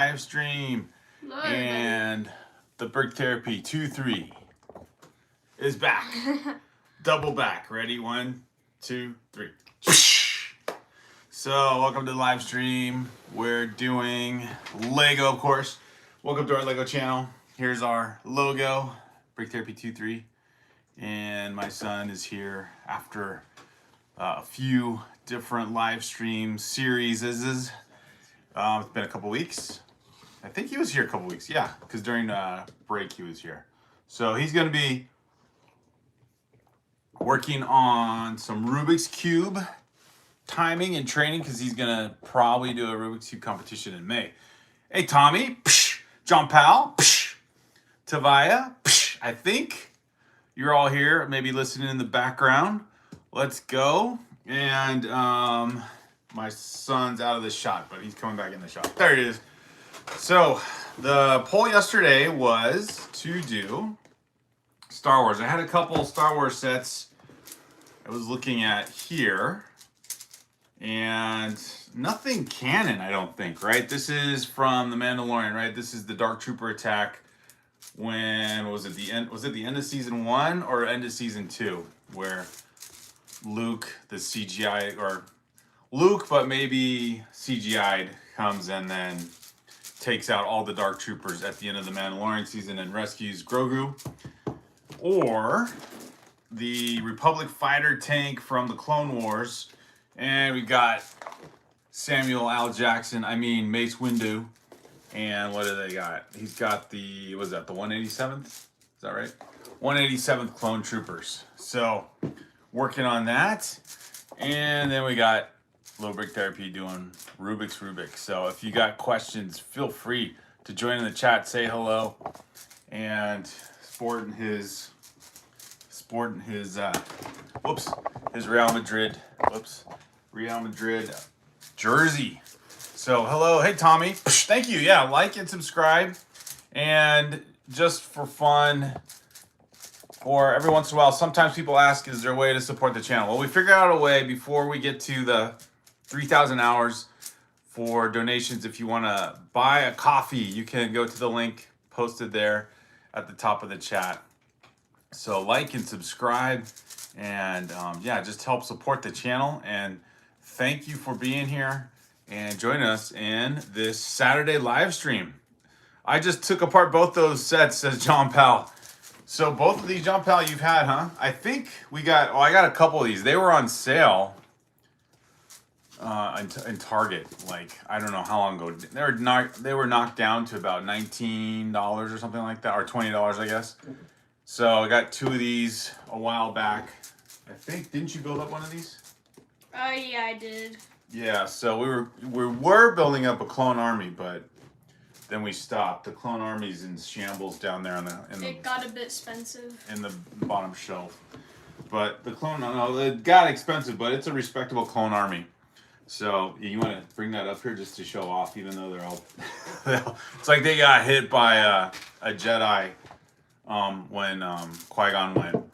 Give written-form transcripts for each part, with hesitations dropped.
live stream. Hello, and the BrickTherapy23 is back. Double back. Ready? 1, 2, 3. So, welcome to the live stream. We're doing Lego, of course. Welcome to our Lego channel. Here's our logo, BrickTherapy23. And my son is here after a few different live stream series. It's been a couple weeks. I think he was here a couple weeks. Yeah, because during break he was here. So he's going to be working on some Rubik's Cube timing and training because he's going to probably do a Rubik's Cube competition in May. Hey, Tommy. Psh, John Powell. Psh, Tavaya. Psh, I think you're all here, maybe listening in the background. Let's go. And my son's out of the shot, but he's coming back in the shot. There he is. So the poll yesterday was to do Star Wars. I had a couple Star Wars sets I was looking at here, and nothing canon, I don't think, right? This is from The Mandalorian, right? This is the Dark Trooper attack. When was it the end? Was it the end of season 1 or end of season 2, where Luke, the CGI, or Luke, but maybe CGI'd, comes and then takes out all the Dark Troopers at the end of the Mandalorian season and rescues Grogu? Or the Republic fighter tank from the Clone Wars, and we got Samuel L. Jackson, Mace Windu, and what do they got? He's got the, what is that, the 187th? Is that right? 187th Clone Troopers. So, working on that. And then we got Little Brick Therapy doing Rubik. So if you got questions, feel free to join in the chat, say hello, and sporting his Real Madrid jersey. So hello, hey Tommy, thank you. Yeah, like and subscribe, and just for fun, or every once in a while, sometimes people ask, is there a way to support the channel? Well, we figured out a way before we get to the 3,000 hours for donations. If you want to buy a coffee, you can go to the link posted there at the top of the chat. So like and subscribe, and yeah, just help support the channel. And thank you for being here and joining us in this Saturday live stream. I just took apart both those sets, says John Powell. So both of these, John Powell, you've had, huh? I think we got, I got a couple of these. They were on sale in Target, like, I don't know how long ago. They were knocked down to about $19 or something like that, or $20, I guess. So I got 2 of these a while back. I think, didn't you build up one of these? yeah, I did. Yeah, so we were building up a clone army, but then we stopped. The clone army's in shambles down there It got a bit expensive in the bottom shelf. But the clone, no, it got expensive, but it's a respectable clone army. So you want to bring that up here just to show off, even though they're all, it's like they got hit by a Jedi when Qui-Gon went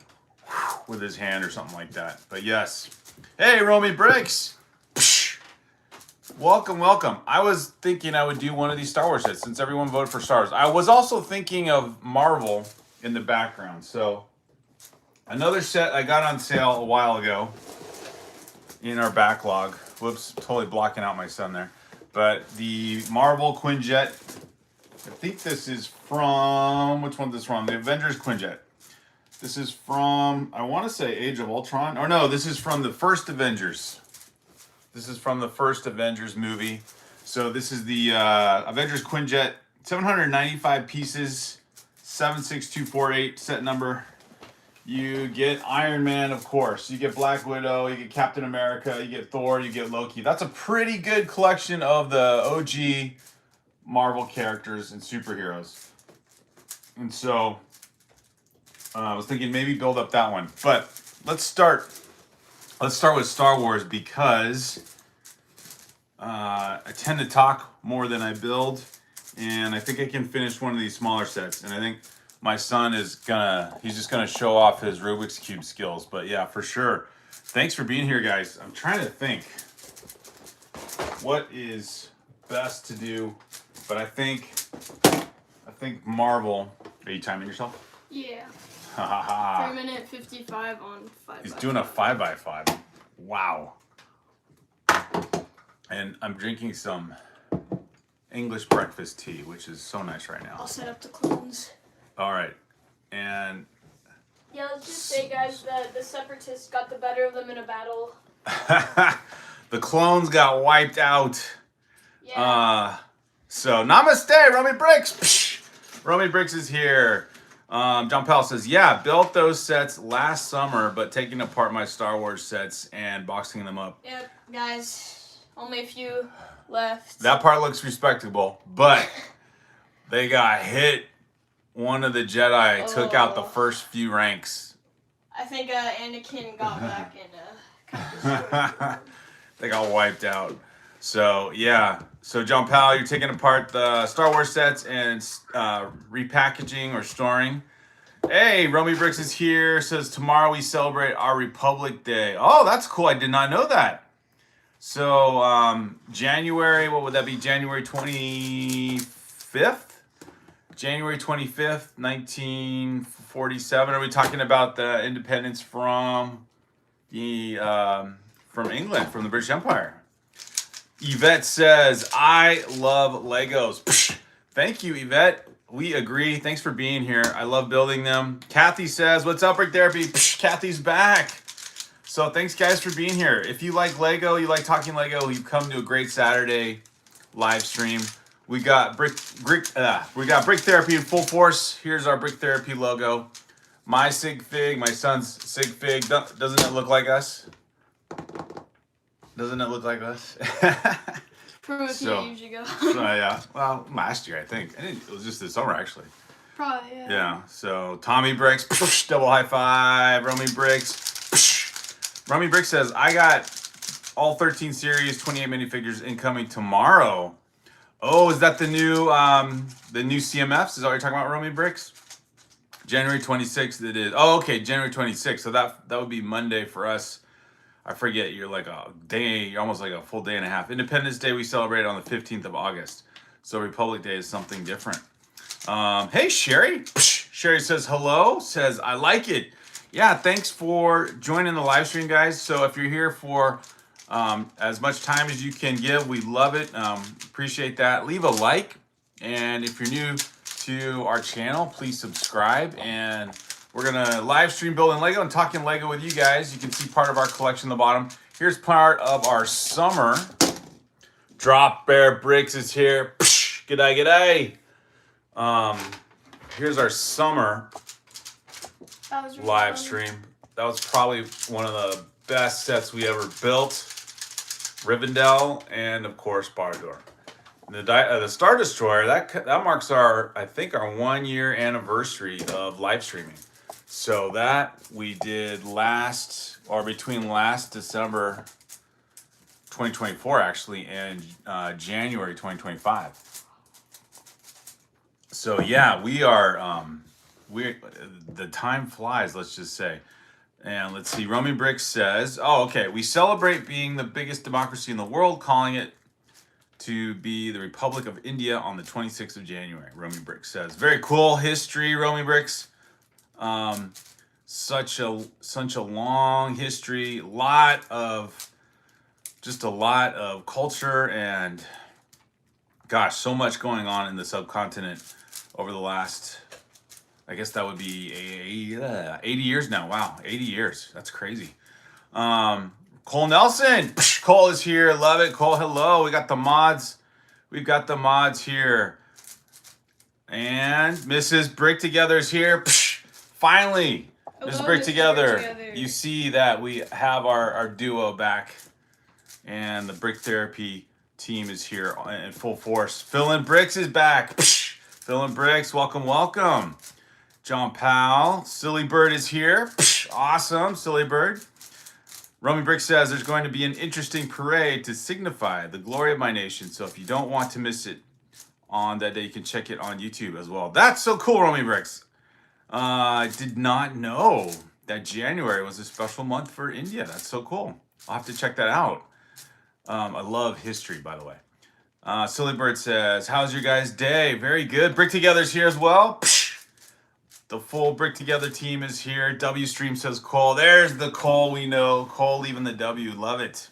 with his hand or something like that. But yes. Hey, Romy Bricks. Welcome. I was thinking I would do one of these Star Wars sets since everyone voted for Star Wars. I was also thinking of Marvel in the background. So another set I got on sale a while ago in our backlog. Whoops, totally blocking out my son there. But the Marvel Quinjet, I think this is from, which one is this from? The Avengers Quinjet. This is from, I want to say Age of Ultron. Or no, this is from the first Avengers. This is from the first Avengers movie. So this is the Avengers Quinjet, 795 pieces, 76248 set number. You get Iron Man, of course. You get Black Widow, you get Captain America, you get Thor, you get Loki. That's a pretty good collection of the OG Marvel characters and superheroes. And so I was thinking maybe build up that one. But let's start with Star Wars because I tend to talk more than I build, and I think I can finish one of these smaller sets. And I think my son he's just gonna show off his Rubik's Cube skills. But yeah, for sure. Thanks for being here, guys. I'm trying to think what is best to do But I think Marvel. Are you timing yourself? Yeah. Ha ha ha. 3 minute 55 on 5 He's by doing a 5. 5x5. Wow. And I'm drinking some English breakfast tea, which is so nice right now. I'll set up the clones. All right. And Yeah, let's just say, guys, that the Separatists got the better of them in a battle. the clones got wiped out. Yeah. So namaste, Romy Bricks. Psh! Romy Bricks is here. John Powell says, yeah, built those sets last summer, but taking apart my Star Wars sets and boxing them up. Yep, guys. Only a few left. That part looks respectable, but they got hit. One of the Jedi took out the first few ranks. I think Anakin got back and kind of destroyed. They got wiped out. So, yeah. So, John Powell, you're taking apart the Star Wars sets and repackaging or storing. Hey, Romy Bricks is here. Says, tomorrow we celebrate our Republic Day. Oh, that's cool. I did not know that. So, January, what would that be? January 25th? January 25th, 1947. Are we talking about the independence from the from England, from the British Empire? Yvette says, I love Legos. Psh, thank you, Yvette. We agree. Thanks for being here. I love building them. Kathy says, what's up, Brick Therapy? Psh, Kathy's back. So thanks, guys, for being here. If you like Lego, you like talking Lego, you've come to a great Saturday live stream. We got Brick Therapy in full force. Here's our Brick Therapy logo. My sig fig, my son's sig fig. Doesn't it look like us? Doesn't it look like us? From a few years ago. Yeah. Well, last year, I think. It was just this summer, actually. Probably, yeah. Yeah. So, Tommy Bricks, psh, double high five. Romy Bricks, psh. Romy Bricks says, I got all 13 series, 28 minifigures incoming tomorrow. Oh, is that the new CMFs? Is that what you're talking about, Romy Bricks? January 26th it is. Oh, okay, January 26th. So that would be Monday for us. I forget, you're like a day, you're almost like a full day and a half. Independence Day we celebrate on the 15th of August. So Republic Day is something different. Hey, Sherry. Psh, Sherry says hello, says I like it. Yeah, thanks for joining the live stream, guys. So if you're here for as much time as you can give, we love it. Appreciate that. Leave a like. And if you're new to our channel, please subscribe. And we're going to live stream building Lego and talking Lego with you guys. You can see part of our collection on the bottom. Here's part of our summer. Drop Bear Bricks is here. Psh, g'day, g'day. Here's our summer Really live funny. stream. That was probably one of the best sets we ever built. Rivendell and, of course, Bardoor. The Star Destroyer, that marks our 1 year anniversary of live streaming. So that we did between last December 2024 actually and January 2025. So yeah, we are the time flies, let's just say. And let's see, Romy Bricks says, oh, okay, we celebrate being the biggest democracy in the world, calling it to be the Republic of India on the 26th of January, Romy Bricks says. Very cool history, Romy Bricks. Such a long history, a lot of culture and gosh, so much going on in the subcontinent over the last, I guess that would be 80 years now. Wow, 80 years. That's crazy. Cole Nelson. Psh, Cole is here. Love it. Cole, hello. We got the mods. We've got the mods here. And Mrs. Brick Together is here. Psh, finally. Mrs. Brick Together. You see that we have our duo back. And the Brick Therapy team is here in full force. Phil and Bricks is back. Psh, Phil and Bricks, welcome, welcome. John Powell. Silly Bird is here. Psh, awesome, Silly Bird. Romy Brick says there's going to be an interesting parade to signify the glory of my nation. So if you don't want to miss it on that day, you can check it on YouTube as well. That's so cool, Romy Bricks. I did not know that January was a special month for India. That's so cool. I'll have to check that out. I love history, by the way. Silly Bird says, how's your guys' day? Very good. Brick Together's here as well. Psh! The full Brick Together team is here. W Stream says Cole. There's the Cole we know. Cole leaving the W. Love it.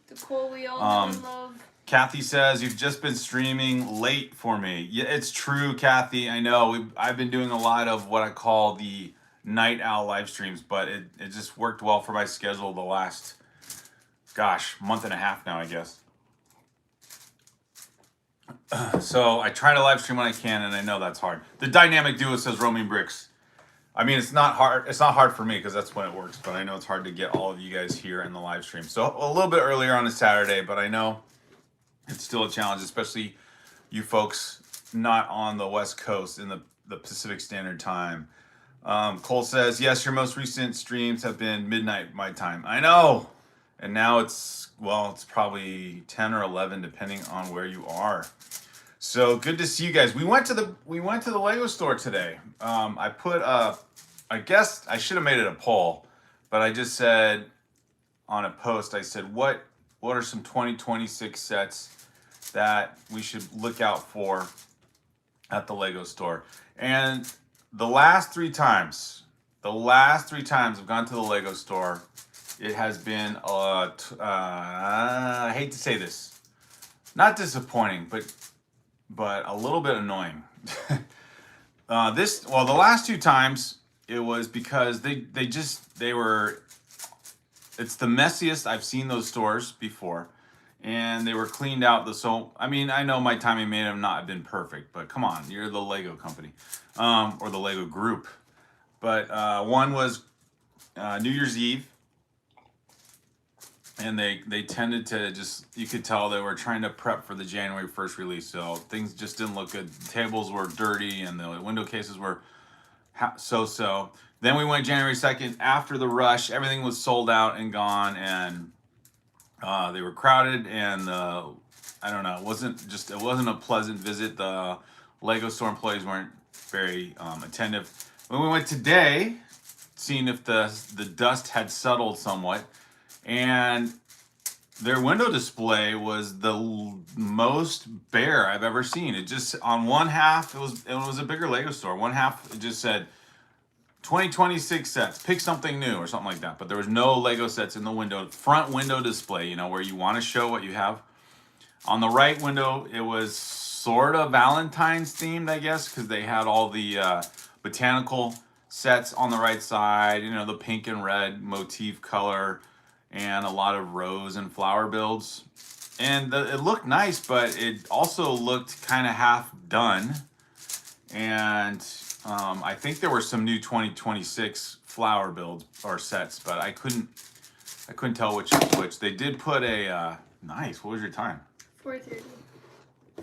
The Cole we all know and love. Kathy says, you've just been streaming late for me. Yeah, it's true, Kathy. I know. I've been doing a lot of what I call the night owl live streams, but it just worked well for my schedule the last, month and a half now, I guess. So I try to live stream when I can, and I know that's hard. The Dynamic Duo says Roaming Bricks. I mean, it's not hard. It's not hard for me because that's when it works, but I know it's hard to get all of you guys here in the live stream. So a little bit earlier on a Saturday, but I know it's still a challenge, especially you folks not on the West Coast in the Pacific Standard Time. Cole says, yes, your most recent streams have been midnight my time. I know. And now it's probably 10 or 11 depending on where you are. So good to see you guys. We went to the Lego store today. I put I guess I should have made it a poll, but I just said on a post, I said, what are some 2026 sets that we should look out for at the Lego store? And the last three times I've gone to the Lego store, it has been, I hate to say this, not disappointing, but a little bit annoying. The last two times, it was because they were, it's the messiest I've seen those stores before. And they were cleaned out. I mean, I know my timing may have not been perfect, but come on, you're the Lego company, or the Lego group. But one was New Year's Eve. And they tended to you could tell they were trying to prep for the January 1st release. So things just didn't look good. The tables were dirty and the window cases were so-so. Then we went January 2nd after the rush. Everything was sold out and gone, and they were crowded, and I don't know, it wasn't a pleasant visit. The Lego store employees weren't very attentive. When we went today, seeing if the dust had settled somewhat, and their window display was the most bare I've ever seen. It just, on one half, it was a bigger Lego store. One half, it just said 2026 sets, pick something new or something like that. But there was no Lego sets in the front window display, where you want to show what you have. On the right window, it was sort of Valentine's themed, I guess, because they had all the botanical sets on the right side, the pink and red motif color, and a lot of rose and flower builds. And it looked nice, but it also looked kind of half done. And I think there were some new 2026 flower builds or sets, but I couldn't tell which was which. They did put a nice. What was your time? 4:30.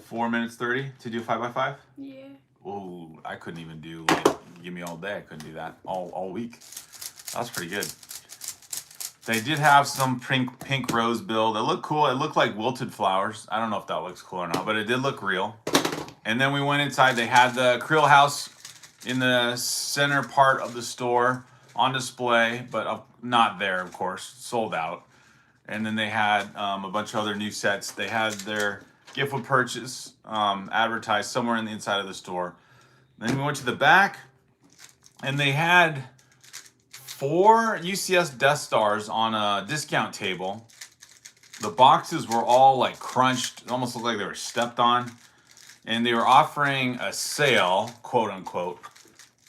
4 minutes 30 to do 5x5. Yeah. Oh, I couldn't even do give me all day. I couldn't do that all week. That's pretty good. They did have some pink rose build. It looked cool. It looked like wilted flowers. I don't know if that looks cool or not, but it did look real. And then we went inside. They had the Creel House in the center part of the store on display, but not there, of course, sold out. And then they had a bunch of other new sets. They had their gift with purchase advertised somewhere in the inside of the store. Then we went to the back, and they had 4 UCS Death Stars on a discount table. The boxes were all like crunched. It almost looked like they were stepped on. And they were offering a sale, quote unquote.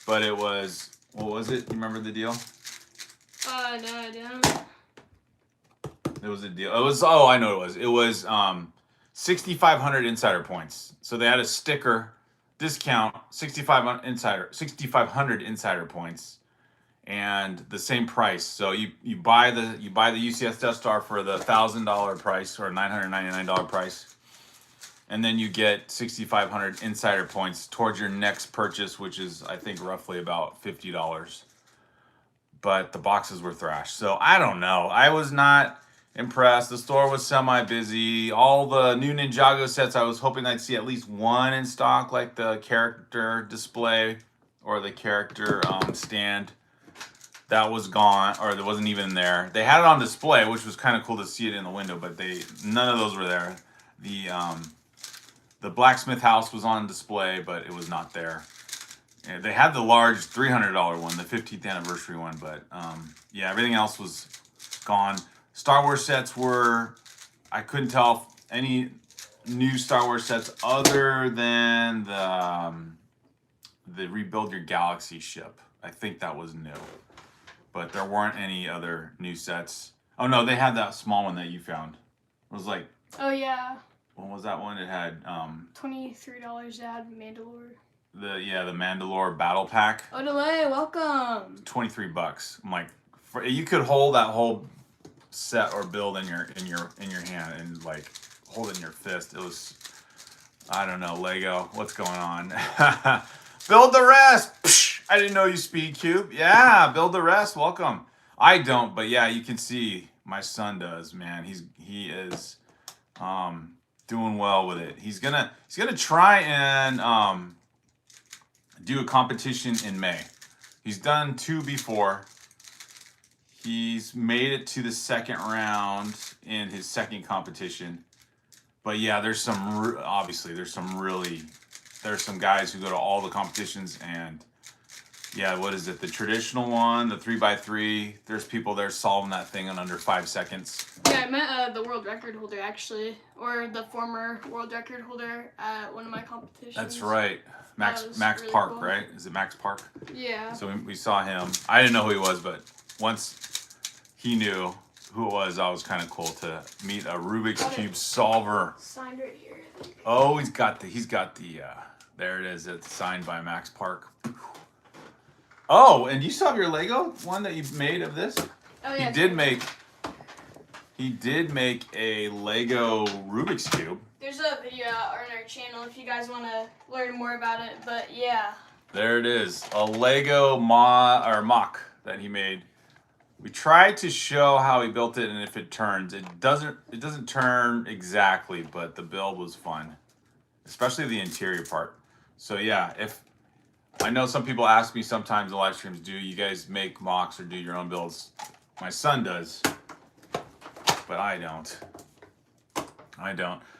But it was, what was it? You remember the deal? No, I don't. It was a deal. It was, oh, I know what it was. It was 6,500 insider points. So they had a sticker discount, 6,500 insider points, and the same price. So you buy the UCS Death Star for the $1,000 price or $999 price, and then you get 6,500 insider points towards your next purchase, which is I think roughly about $50. But the boxes were thrashed. So I don't know. I was not impressed. The store was semi-busy. All the new Ninjago sets, I was hoping I'd see at least one in stock, like the character display or the character stand. That was gone, or there wasn't even there. They had it on display, which was kind of cool to see it in the window, but none of those were there. the blacksmith house was on display, but it was not there. And they had the large $300 one, the 15th anniversary one, but yeah, everything else was gone. Star Wars sets were, I couldn't tell any new Star Wars sets other than the Rebuild Your Galaxy ship. I think that was new, but there weren't any other new sets. Oh no, they had that small one that you found. It was like, Oh yeah, what was that one? It had $23 to add Mandalore. the Mandalore battle pack. Odelay, welcome. $23. I'm like, you could hold that whole set or build in your hand and like hold it in your fist. It was, I don't know, Lego. What's going on? Build the rest. Psh, I didn't know you speed cube. Yeah, build the rest. Welcome. I don't, but yeah, you can see my son does. Man, he is doing well with it. He's gonna try and do a competition in May. He's done 2 before. He's made it to the second round in his second competition. But yeah, there's some guys who go to all the competitions, and yeah, what is it? The traditional one, the 3x3. There's people there solving that thing in under 5 seconds. Yeah, I met the world record holder actually, or the former world record holder at one of my competitions. That's right. Max really Park, cool. right? Is it Max Park? Yeah. So we saw him. I didn't know who he was, but once he knew who it was, I was kind of cool to meet a Rubik's Cube solver. Signed right here. Oh, he's got the there it is. It's signed by Max Park. Oh, and you still have your Lego one that you made of this? Oh yeah. He did make a Lego Rubik's Cube. There's a video on our channel if you guys want to learn more about it. But yeah. There it is, a Lego mock that he made. We tried to show how he built it and if it turns. It doesn't turn exactly, but the build was fun, especially the interior part. So yeah, if I know some people ask me sometimes in live streams, do you guys make mocks or do your own builds? My son does, but I don't.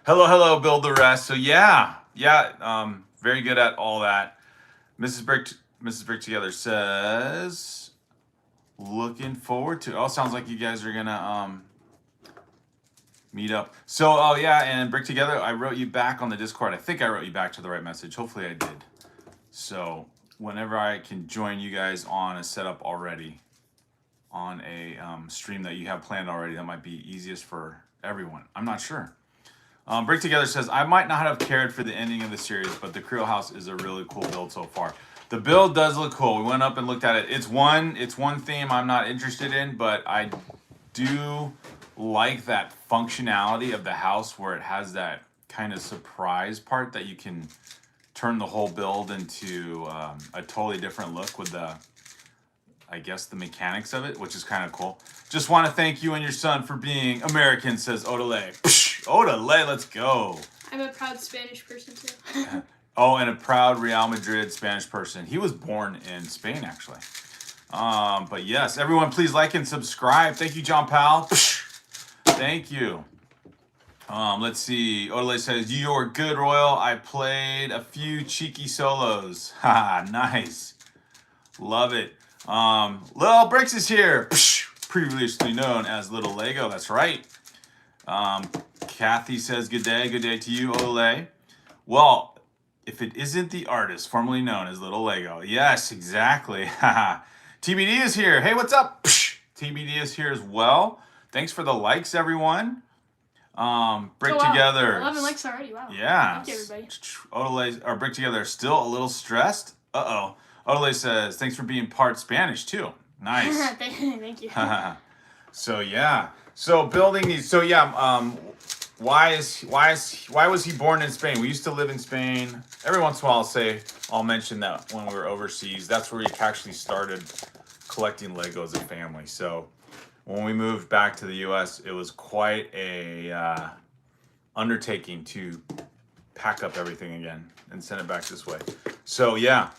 Hello, build the rest. So yeah, very good at all that. Mrs. Brick Together says, looking forward to. Oh, sounds like you guys are gonna meet up. So oh yeah, and Brick Together, I wrote you back on the Discord. I think I wrote you back to the right message. Hopefully I did. So whenever I can join you guys on a setup already, on a stream that you have planned already, that might be easiest for everyone. I'm not sure. Brick Together says, I might not have cared for the ending of the series, but the Creel House is a really cool build so far. The build does look cool. We went up and looked at it. It's one theme I'm not interested in, but I do like that functionality of the house where it has that kind of surprise part that you can turn the whole build into a totally different look with the, I guess, the mechanics of it, which is kind of cool. Just want to thank you and your son for being American, says Odelay. Odelay, let's go. I'm a proud Spanish person too. Oh, and a proud Real Madrid Spanish person. He was born in Spain, actually. But yes, everyone, please like and subscribe. Thank you, John Powell. Thank you. Let's see. Odelay says, you're good, Royal. I played a few cheeky solos. Haha, nice. Love it. Little Bricks is here. Previously known as Little Lego. That's right. Kathy says, good day to you, Odelay. Well, if it isn't the artist formerly known as Little Lego. Yes, exactly. TBD is here. Hey, what's up? TBD is here as well. Thanks for the likes, everyone. Brick Together. 11 likes already. Wow. Yeah. Thank you, everybody. Odelay, or Brick Together, still a little stressed. Uh-oh. Odelay says, thanks for being part Spanish, too. Nice. Thank you. So, yeah. So, building these. So, yeah. Why was he born in Spain? We used to live in Spain. Every once in a while, I'll mention that when we were overseas, that's where we actually started collecting Lego as a family. So when we moved back to the U.S., it was quite a undertaking to pack up everything again and send it back this way. So yeah.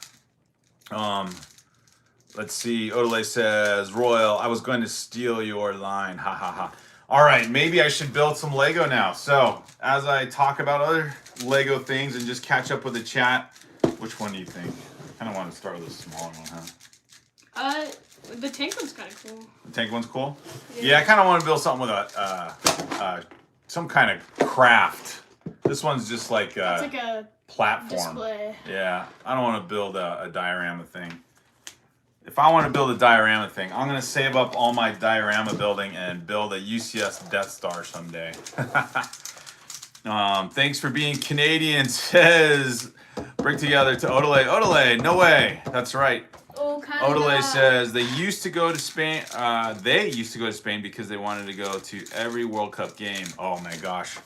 Let's see. Odelay says, Royal, I was going to steal your line. Ha ha ha. All right, maybe I should build some Lego now. So as I talk about other Lego things and just catch up with the chat, which one do you think? I kind of want to start with a smaller one, huh? The tank one's kind of cool. The tank one's cool? Yeah, I kind of want to build something with some kind of craft. This one's just like It's like a platform. display. Yeah, I don't want to build a diorama thing. If I want to build a diorama thing, I'm going to save up all my diorama building and build a UCS Death Star someday. Thanks for being Canadian, says Brick Together to Odelay. Odelay, no way. That's right. Oh, kind Odelay says they used to go to Spain. They used to go to Spain because they wanted to go to every World Cup game. Oh my gosh.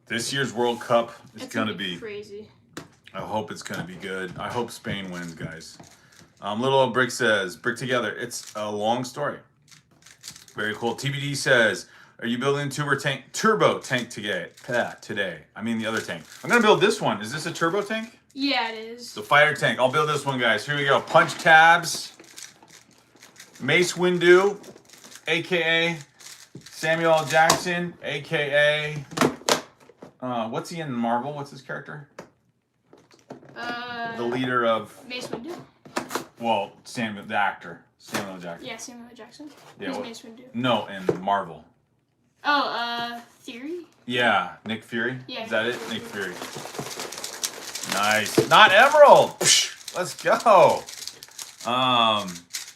This year's World Cup is going to be crazy. I hope it's going to be good. I hope Spain wins, guys. Little Old Brick says, Brick Together. It's a long story. Very cool. TBD says, are you building a turbo tank today? I mean the other tank. I'm going to build this one. Is this a turbo tank? Yeah, it is. The fighter tank. I'll build this one, guys. Here we go. Punch tabs. Mace Windu, a.k.a. Samuel L. Jackson, a.k.a. What's he in Marvel? What's his character? The leader of... Mace Windu. Well, the actor. Samuel L. Jackson. Yeah, Samuel L. Jackson. Yeah, Who's Mace Windu? No, in Marvel. Oh, Theory? Yeah, Nick Fury? Yeah. Is that it? Nick Fury. Nice. Not Emerald! Let's go!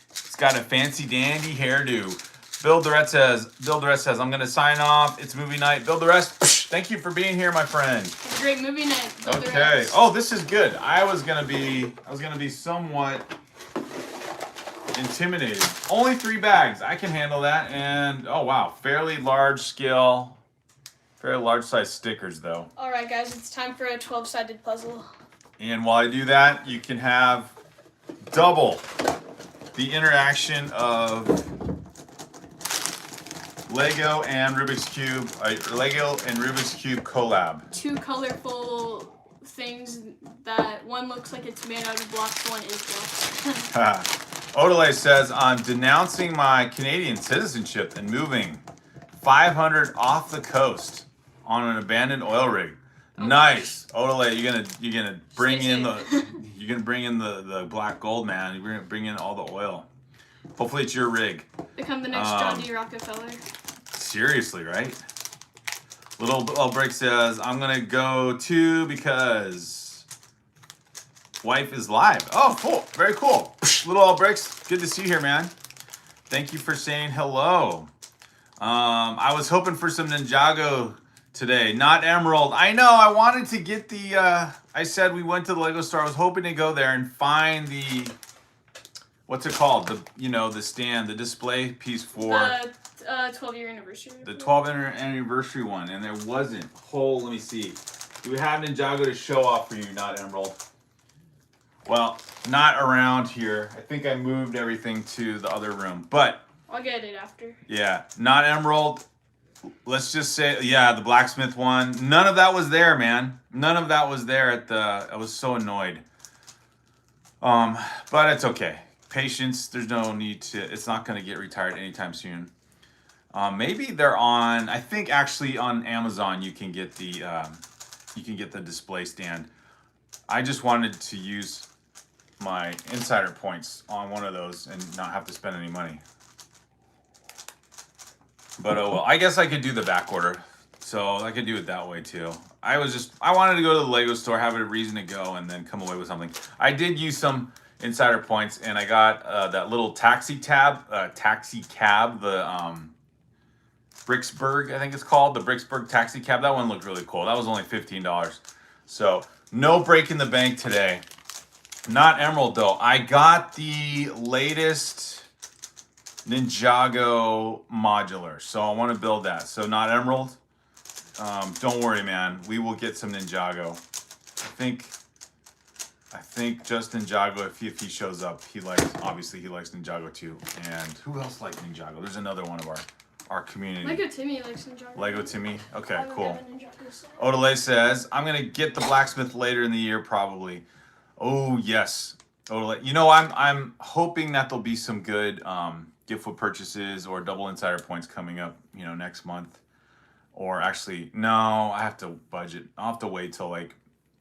It's got a fancy dandy hairdo. Bill Durrett says, I'm gonna sign off. It's movie night. Bill Durrett, thank you for being here, my friend. Great movie night. Bill Okay. Durrett. Oh, this is good. I was gonna be somewhat intimidated. Only 3 bags. I can handle that. And oh wow, fairly large size stickers though. All right, guys, it's time for a 12-sided puzzle. And while I do that, you can have double the interaction of Lego and Rubik's Cube, Lego and Rubik's Cube collab. 2 colorful things that one looks like it's made out of blocks, one is blocks. Odelay says, I'm denouncing my Canadian citizenship and moving 500 off the coast on an abandoned oil rig. Oh, nice. Odelay, you're gonna bring in the black gold, man. You're gonna bring in all the oil. Hopefully it's your rig. Become the next John D. Rockefeller. Seriously, right? Little Brick says, I'm gonna go too because wife is live. Oh, cool. Very cool. Little Old Bricks, good to see you here, man. Thank you for saying hello. I was hoping for some Ninjago today, not Emerald. I know, I wanted to get the, I said we went to the Lego store. I was hoping to go there and find the, what's it called? The stand, the display piece for... 12-year anniversary. The 12th anniversary one, and there wasn't. Let me see. Do we have Ninjago to show off for you, not Emerald? Well, not around here. I think I moved everything to the other room, but... I'll get it after. Yeah, not Emerald. Let's just say, yeah, the blacksmith one. None of that was there, man. None of that was there at the... I was so annoyed. But it's okay. Patience, there's no need to... It's not going to get retired anytime soon. Maybe they're on... I think actually on Amazon you can get the display stand. I just wanted to use my insider points on one of those and not have to spend any money. But oh well, I guess I could do the back order. So I could do it that way too. I wanted to go to the Lego store, have a reason to go, and then come away with something. I did use some insider points, and I got that little taxi cab, the Bricksburg, I think it's called, the Bricksburg taxi cab. That one looked really cool. That was only $15. So no break in the bank today. Not Emerald though. I got the latest Ninjago modular, so I want to build that. So not Emerald. Don't worry, man. We will get some Ninjago. I think just Ninjago, if he shows up, obviously he likes Ninjago too. And who else likes Ninjago? There's another one of our community. Lego Timmy likes Ninjago. Lego Timmy? Okay, cool. Odelay says, I'm going to get the blacksmith later in the year, probably. Oh, yes. Odelay. You know, I'm hoping that there'll be some good gift with purchases or double insider points coming up, you know, next month. Or actually, no, I have to budget. I'll have to wait till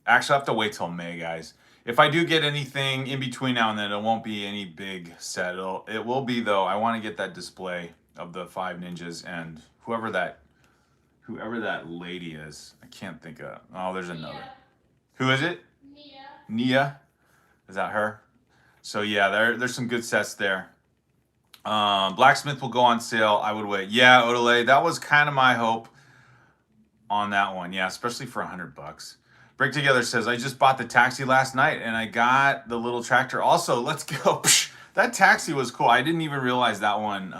actually, I have to wait till May, guys. If I do get anything in between now and then, it won't be any big set. It will be, though. I want to get that display of the 5 ninjas and whoever that lady is. I can't think of. Oh, there's another. Nia. Who is it? Nia. Is that her? So yeah, there's some good sets there. Blacksmith will go on sale. I would wait. Yeah, Odelay, that was kind of my hope on that one. Yeah, especially for $100. Break Together says, I just bought the taxi last night and I got the little tractor also. Let's go. That taxi was cool. I didn't even realize that one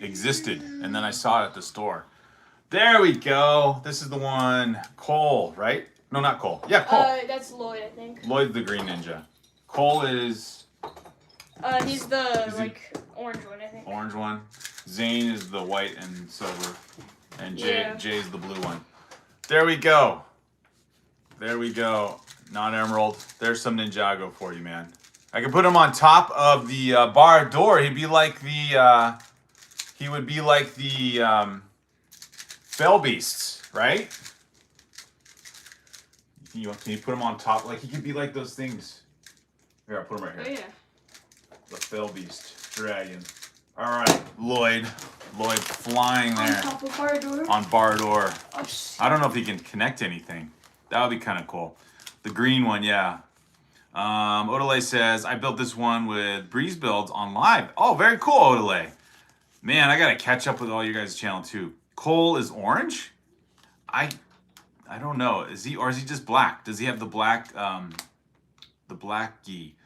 existed. And then I saw it at the store. There we go. This is the one. Cole, right? No, not Cole. Yeah, Cole. That's Lloyd, I think. Lloyd's the green ninja. Cole is... he's the, orange one, I think. Orange one. Zane is the white and silver. And Jay's the blue one. There we go. There we go. Not emerald. There's some Ninjago for you, man. I can put him on top of the bar door. He'd be like the... he would be like the Bell Beasts, right? Can you put him on top? Like, he could be like those things. Here, I'll put him right here. Oh, yeah. The Fell Beast Dragon. All right, Lloyd flying there. On top of bar door. On bar door. Oh, I don't know if he can connect anything. That would be kind of cool. The green one, yeah. Odelay says, I built this one with Breeze Builds on live. Oh, very cool, Odelay. Man, I got to catch up with all you guys' channel, too. Cole is orange? I don't know. Is he just black? Does he have the black gi?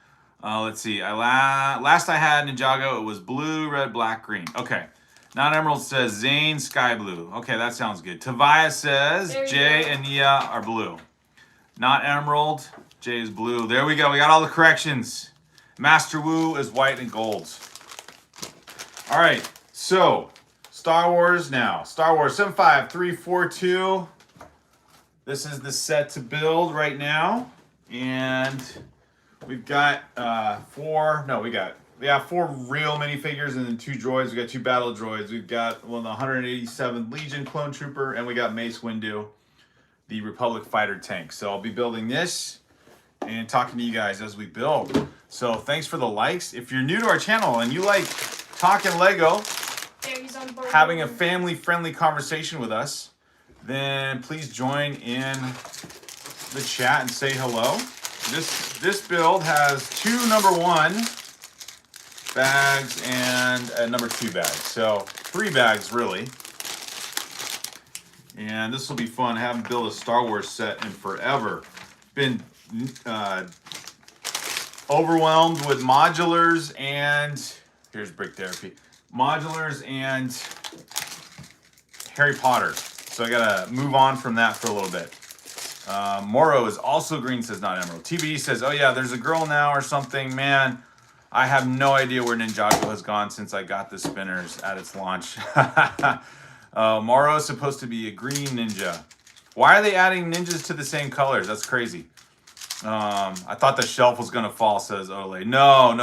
Let's see. Last I had Ninjago, it was blue, red, black, green. Okay. Not Emerald says Zane, sky blue. Okay, that sounds good. Tavia says Jay and Nia are blue. Not Emerald. Jay is blue. There we go. We got all the corrections. Master Wu is white and gold. All right. So, Star Wars now. Star Wars 75342. This is the set to build right now. And we've got 4 real minifigures and then 2 droids. We got 2 battle droids. We've got the 187th Legion clone trooper, and we got Mace Windu, the Republic fighter tank. So I'll be building this and talking to you guys as we build. So thanks for the likes. If you're new to our channel and you like talking Lego, having a family-friendly conversation with us, then please join in the chat and say hello. This build has 2 number 1 bags and a number 2 bag. So 3 bags really. And this will be fun. I haven't built a Star Wars set in forever. Been overwhelmed with modulars and here's Brick Therapy. Modulars and Harry Potter. So I gotta move on from that for a little bit. Moro is also green, says not emerald. TBD says, oh yeah, there's a girl now or something. Man, I have no idea where Ninjago has gone since I got the spinners at its launch. Moro is supposed to be a green ninja. Why are they adding ninjas to the same colors? That's crazy. I thought the shelf was gonna fall, says Odelay. No.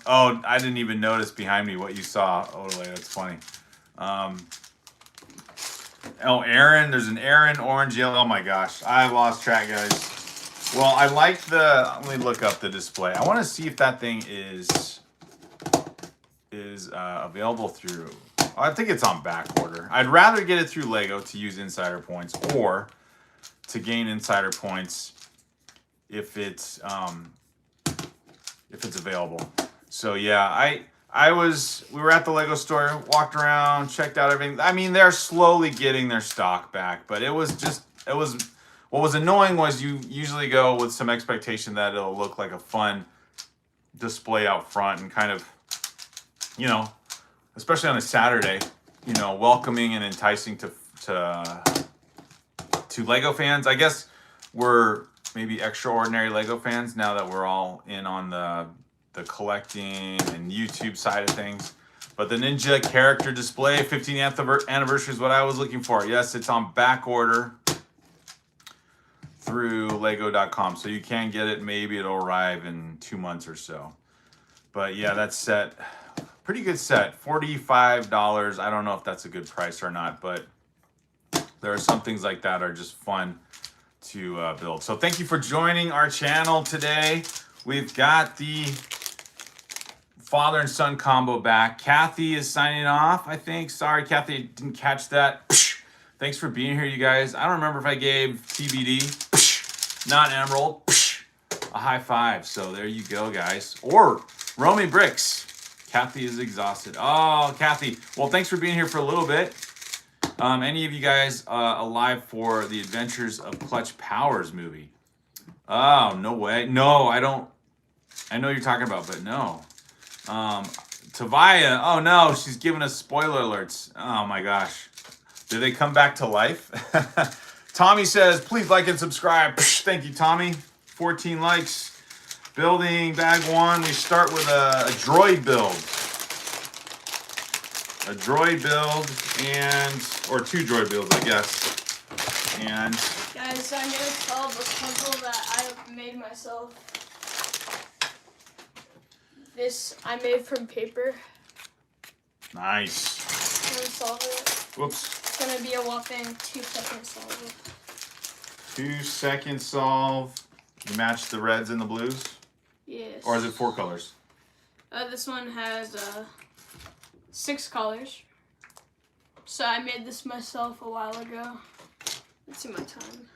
Oh, I didn't even notice behind me what you saw, Odelay. That's funny. Oh, Aaron. There's an Aaron, orange, yellow. Oh my gosh. I lost track, guys. Well, I like let me look up the display. I want to see if that thing is available through... I think it's on back order. I'd rather get it through Lego to use insider points or to gain insider points if it's available. So yeah, we were at the Lego store, walked around, checked out everything. I mean, they're slowly getting their stock back, but what was annoying was you usually go with some expectation that it'll look like a fun display out front and kind of, you know, especially on a Saturday, you know, welcoming and enticing to Lego fans. I guess we're maybe extraordinary Lego fans now that we're all in on the collecting and YouTube side of things. But the Ninja character display, 15th anniversary is what I was looking for. Yes, it's on back order through lego.com. So you can get it. Maybe it'll arrive in 2 months or so. But yeah, that set pretty good set, $45. I don't know if that's a good price or not, but there are some things like that are just fun to build. So thank you for joining our channel today. We've got the father and son combo back. Kathy is signing off, I think. Sorry, Kathy, I didn't catch that. Thanks for being here, you guys. I don't remember if I gave TBD, not Emerald, a high five. So there you go, guys. Or Romy Bricks. Kathy is exhausted. Oh, Kathy. Well, thanks for being here for a little bit. Any of you guys alive for the Adventures of Clutch Powers movie? Oh, no way. No, I don't. I know what you're talking about, but no. Tavia. Oh, no. She's giving us spoiler alerts. Oh, my gosh. Did they come back to life? Tommy says, please like and subscribe. Thank you, Tommy. 14 likes. Building bag one. We start with a droid build. A droid build or two droid builds, I guess. And guys, I'm gonna solve a puzzle that I made myself. This I made from paper. nice. I'm gonna solve it. Whoops. It's gonna be a whopping 2-second solve. 2-second solve. You match the reds and the blues? Yes. Or is it 4 colors? This one has 6 colors. So I made this myself a while ago. Let's see my time.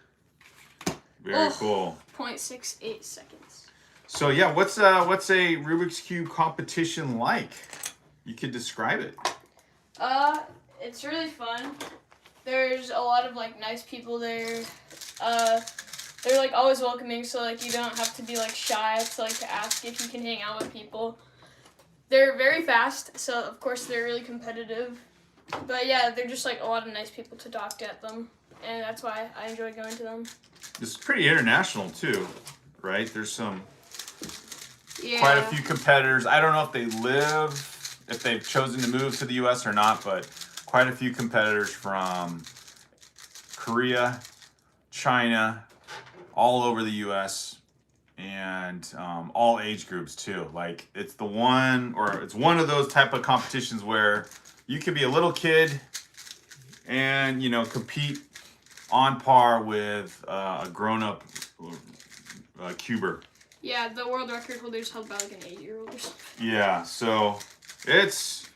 Very cool. 0.68 seconds. So yeah, what's a Rubik's Cube competition like? You could describe it. It's really fun. There's a lot of like nice people there. They're like always welcoming, so like you don't have to be like shy to like to ask if you can hang out with people. They're very fast, so of course they're really competitive. But yeah, they're just like a lot of nice people to talk to at them, and that's why I enjoy going to them. It's pretty international too, right? There's some Yeah. quite a few competitors. I don't know if they've chosen to move to the US or not, but quite a few competitors from Korea, China, all over the US, and all age groups too. Like it's one of those type of competitions where you could be a little kid and compete on par with a grown-up cuber. Yeah, the world record holder's held by like an 8-year-old or something. Yeah, so it's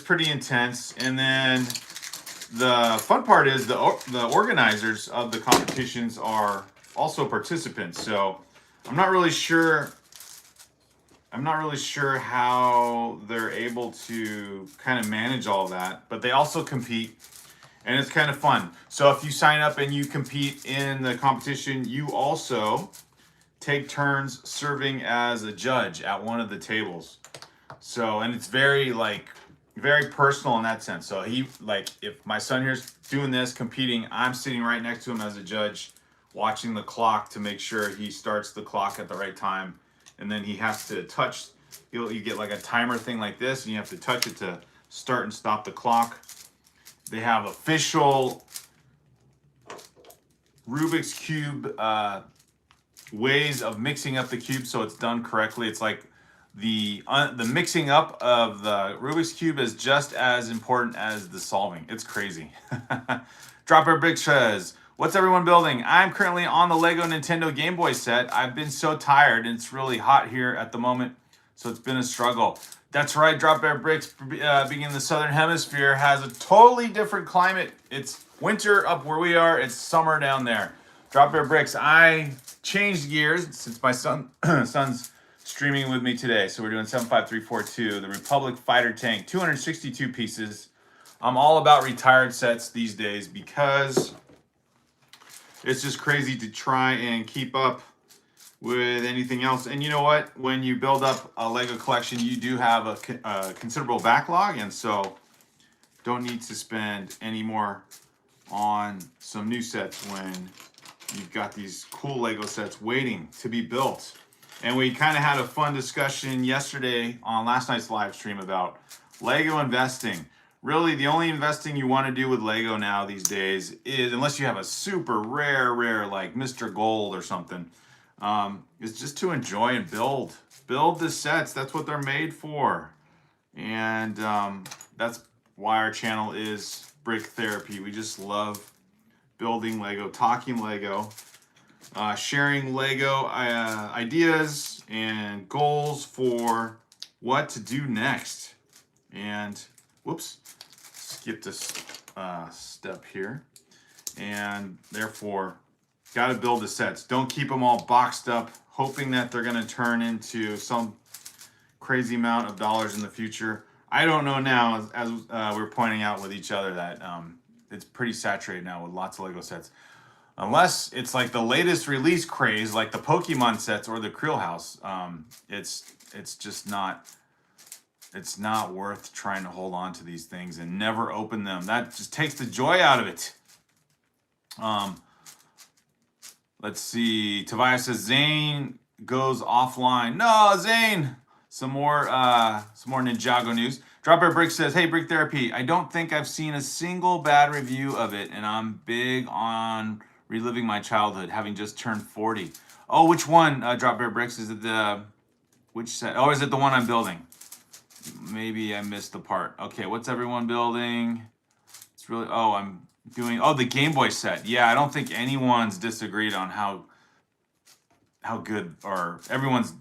pretty intense. And then the fun part is the organizers of the competitions are also participants. So I'm not really sure how they're able to kind of manage all that, but they also compete, and it's kind of fun. So if you sign up and you compete in the competition, you also take turns serving as a judge at one of the tables. So, and it's very personal in that sense. So if my son here's doing this, competing, I'm sitting right next to him as a judge, watching the clock to make sure he starts the clock at the right time. And then he has to touch, you get like a timer thing like this, and you have to touch it to start and stop the clock. They have official Rubik's Cube ways of mixing up the cube so it's done correctly. It's like the mixing up of the Rubik's Cube is just as important as the solving. It's crazy. Dropper Brick says, what's everyone building? I'm currently on the Lego Nintendo Game Boy set. I've been so tired, and it's really hot here at the moment, so it's been a struggle. That's right, Drop Bear Bricks, being in the Southern Hemisphere, has a totally different climate. It's winter up where we are. It's summer down there. Drop Bear Bricks, I changed gears since my son's streaming with me today. So we're doing 75342, the Republic Fighter Tank, 262 pieces. I'm all about retired sets these days because it's just crazy to try and keep up with anything else. And you know what? When you build up a Lego collection, you do have a considerable backlog, and so don't need to spend any more on some new sets when you've got these cool Lego sets waiting to be built. And we kind of had a fun discussion yesterday on last night's live stream about Lego investing. Really, the only investing you want to do with Lego now these days is, unless you have a super rare like Mr. Gold or something, is just to enjoy and build the sets. That's what they're made for. And that's why our channel is Brick Therapy. We just love building Lego, talking Lego, sharing Lego ideas and goals for what to do next. And whoops, skipped a step here. And therefore, got to build the sets. Don't keep them all boxed up, hoping that they're going to turn into some crazy amount of dollars in the future. I don't know now, as we're pointing out with each other, that it's pretty saturated now with lots of Lego sets. Unless it's like the latest release craze, like the Pokemon sets or the Creel House, it's just not. It's not worth trying to hold on to these things and never open them. That just takes the joy out of it. Let's see. Tobias says Zane goes offline. No, Zane. Some more Ninjago news. Drop Bear Brick says, "Hey, Brick Therapy. I don't think I've seen a single bad review of it, and I'm big on reliving my childhood, having just turned 40. Oh, which one? Drop Bear Bricks. Is it which set? Oh, is it the one I'm building? Maybe I missed the part. Okay, what's everyone building? It's really. Oh, I'm doing. Oh, the Game Boy set. Yeah, I don't think anyone's disagreed on how good, or everyone's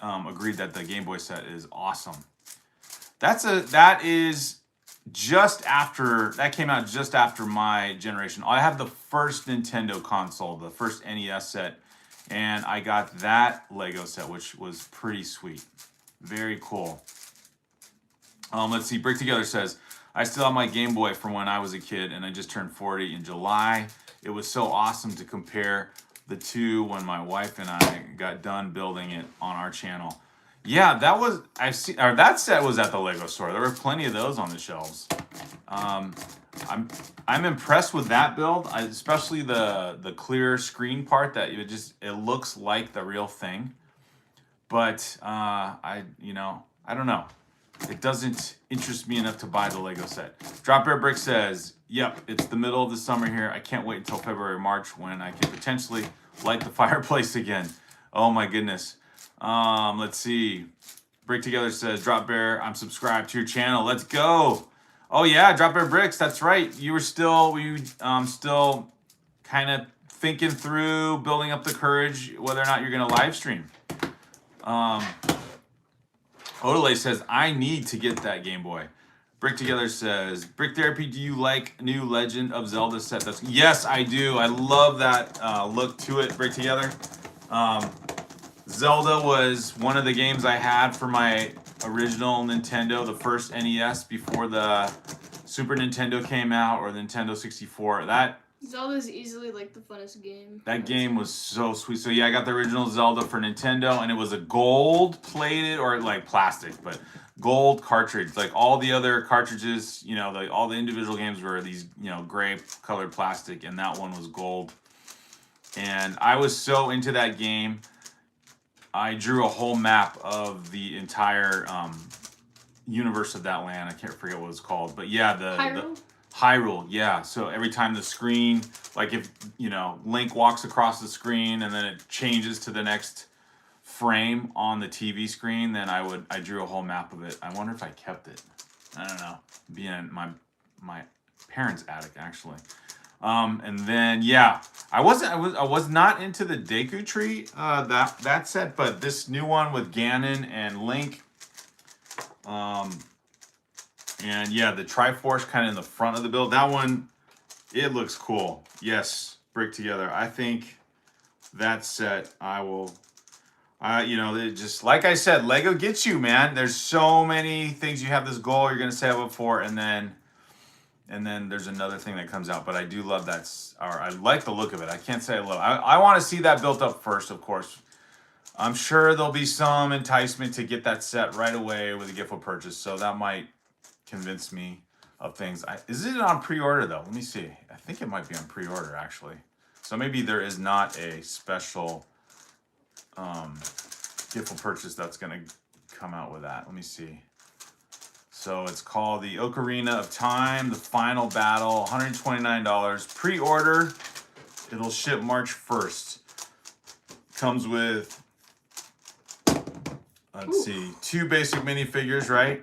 agreed that the Game Boy set is awesome. That is just after, that came out just after my generation. I have the first Nintendo console, the first NES set, and I got that Lego set, which was pretty sweet. Very cool. Let's see. Brick Together says, I still have my Game Boy from when I was a kid, and I just turned 40 in July. It was so awesome to compare the two when my wife and I got done building it on our channel. Yeah, that set was at the Lego store. There were plenty of those on the shelves. I'm impressed with that build, especially the clear screen part that it looks like the real thing. But I don't know. It doesn't interest me enough to buy the Lego set. Drop Bear Brick says, yep, it's the middle of the summer here. I can't wait until February or March when I can potentially light the fireplace again. Oh my goodness. Let's see. Brick Together says, Drop Bear, I'm subscribed to your channel. Let's go. Oh yeah, Drop Bear Bricks, that's right. We still kind of thinking through building up the courage whether or not you're gonna live stream. Odele says, I need to get that Game Boy. Brick Together says, Brick Therapy, do you like new Legend of Zelda set? Yes, I do. I love that look to it, Brick Together. Zelda was one of the games I had for my original Nintendo, the first NES before the Super Nintendo came out, or the Nintendo 64. Zelda's easily like the funnest game. That game was so sweet. So yeah, I got the original Zelda for Nintendo, and it was a gold plated, or like plastic, but gold cartridge. Like all the other cartridges, all the individual games were these, gray colored plastic, and that one was gold. And I was so into that game. I drew a whole map of the entire universe of that land. I can't forget what it was called, but yeah, the Hyrule, yeah. So every time the screen, like if, Link walks across the screen and then it changes to the next frame on the TV screen, then I drew a whole map of it. I wonder if I kept it. I don't know. Being in my parents' attic, actually. And then, yeah, I was not into the Deku Tree, that set, but this new one with Ganon and Link, and yeah, the Triforce kind of in the front of the build. That one, it looks cool. Yes, Brick Together. I think that set, just like I said, Lego gets you, man. There's so many things. You have this goal you're going to save up for, and then there's another thing that comes out. But I do love that, or I like the look of it. I can't say I love it. I want to see that built up first, of course. I'm sure there'll be some enticement to get that set right away with a gift with purchase. So that might convince me of things. Is it on pre-order though? Let me see. I think it might be on pre-order actually. So maybe there is not a special gift with purchase that's going to come out with that. Let me see. So it's called the Ocarina of Time, the Final Battle, $129. Pre-order. It'll ship March 1st. Comes with, let's see, 2 basic minifigures, right?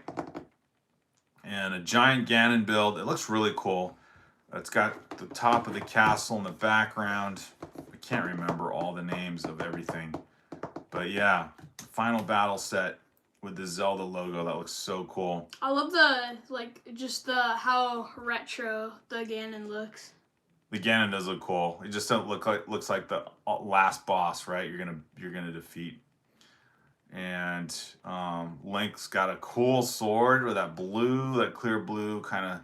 and a giant Ganon build. It looks really cool. It's got the top of the castle in the background. I can't remember all the names of everything. But yeah, final battle set with the Zelda logo. That looks so cool. I love the, like, just how retro the Ganon looks. The Ganon does look cool. It just doesn't looks like the last boss, right? You're gonna defeat. And Link's got a cool sword with that clear blue kind of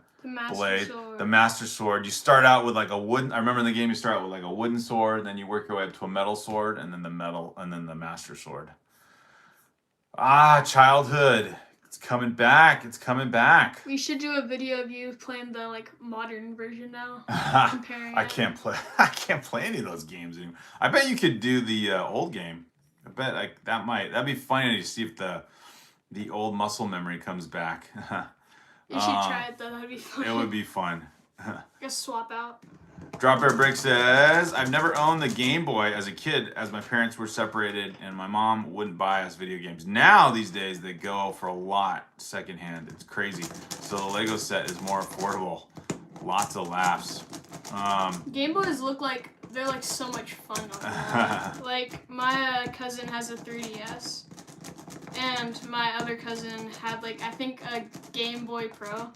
blade. Sword. The Master Sword. You start out with like a wooden. I remember in the game you start out with like a wooden sword, then you work your way up to a metal sword, and then the Master Sword. Ah, childhood. It's coming back. It's coming back. We should do a video of you playing the like modern version now. Comparing I can't play any of those games anymore. I bet you could do the old game. I bet like that'd be funny to see if the old muscle memory comes back. You should try it though. That'd be fun. It would be fun. Just swap out. Drop Bear Brick says, I've never owned the Game Boy as a kid as my parents were separated and my mom wouldn't buy us video games. Now, these days, they go for a lot secondhand. It's crazy. So the Lego set is more affordable. Lots of laughs. Game Boys look like they're like so much fun on them. Like my cousin has a 3DS and my other cousin had like I think a Game Boy Pro.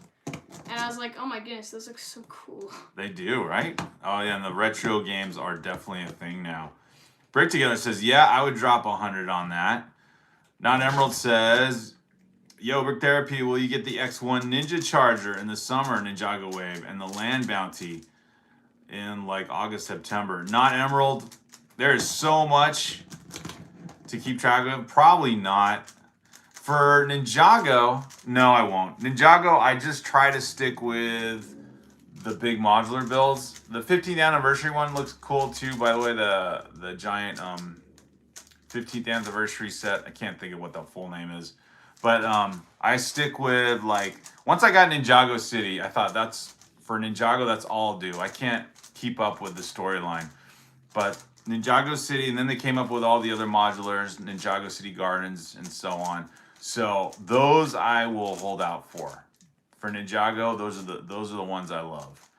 And I was like, oh my goodness, those look so cool. They do, right? Oh yeah, and the retro games are definitely a thing now. Break Together says, yeah, I would drop 100 on that. Not Emerald says, yo, Brick Therapy, will you get the X1 Ninja Charger in the summer Ninjago Wave and the Land Bounty in like August, September? Not Emerald. There is so much to keep track of. Probably not. For Ninjago, no, I won't. Ninjago, I just try to stick with the big modular builds. The 15th anniversary one looks cool too. By the way, the giant 15th anniversary set. I can't think of what the full name is, but I stick with like once I got Ninjago City, I thought that's for Ninjago. That's all I'll do. I can't keep up with the storyline, but Ninjago City, and then they came up with all the other modulars, Ninjago City Gardens, and so on. So those I will hold out for. For Ninjago, those are the ones I love.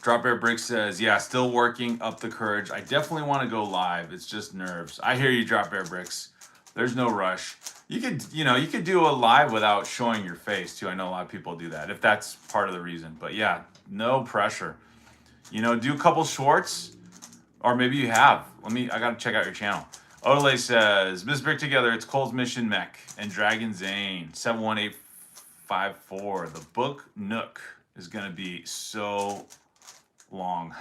Drop Bear Brick says, yeah, still working up the courage. I definitely want to go live. It's just nerves. I hear you, Drop Bear Bricks. There's no rush. You could do a live without showing your face too. I know a lot of people do that if that's part of the reason. But yeah, no pressure. Do a couple shorts, or maybe you have. I gotta check out your channel. Odele says, Miss Brick Together, it's Cole's Mission Mech and Dragon Zane 71854. The book Nook is gonna be so long.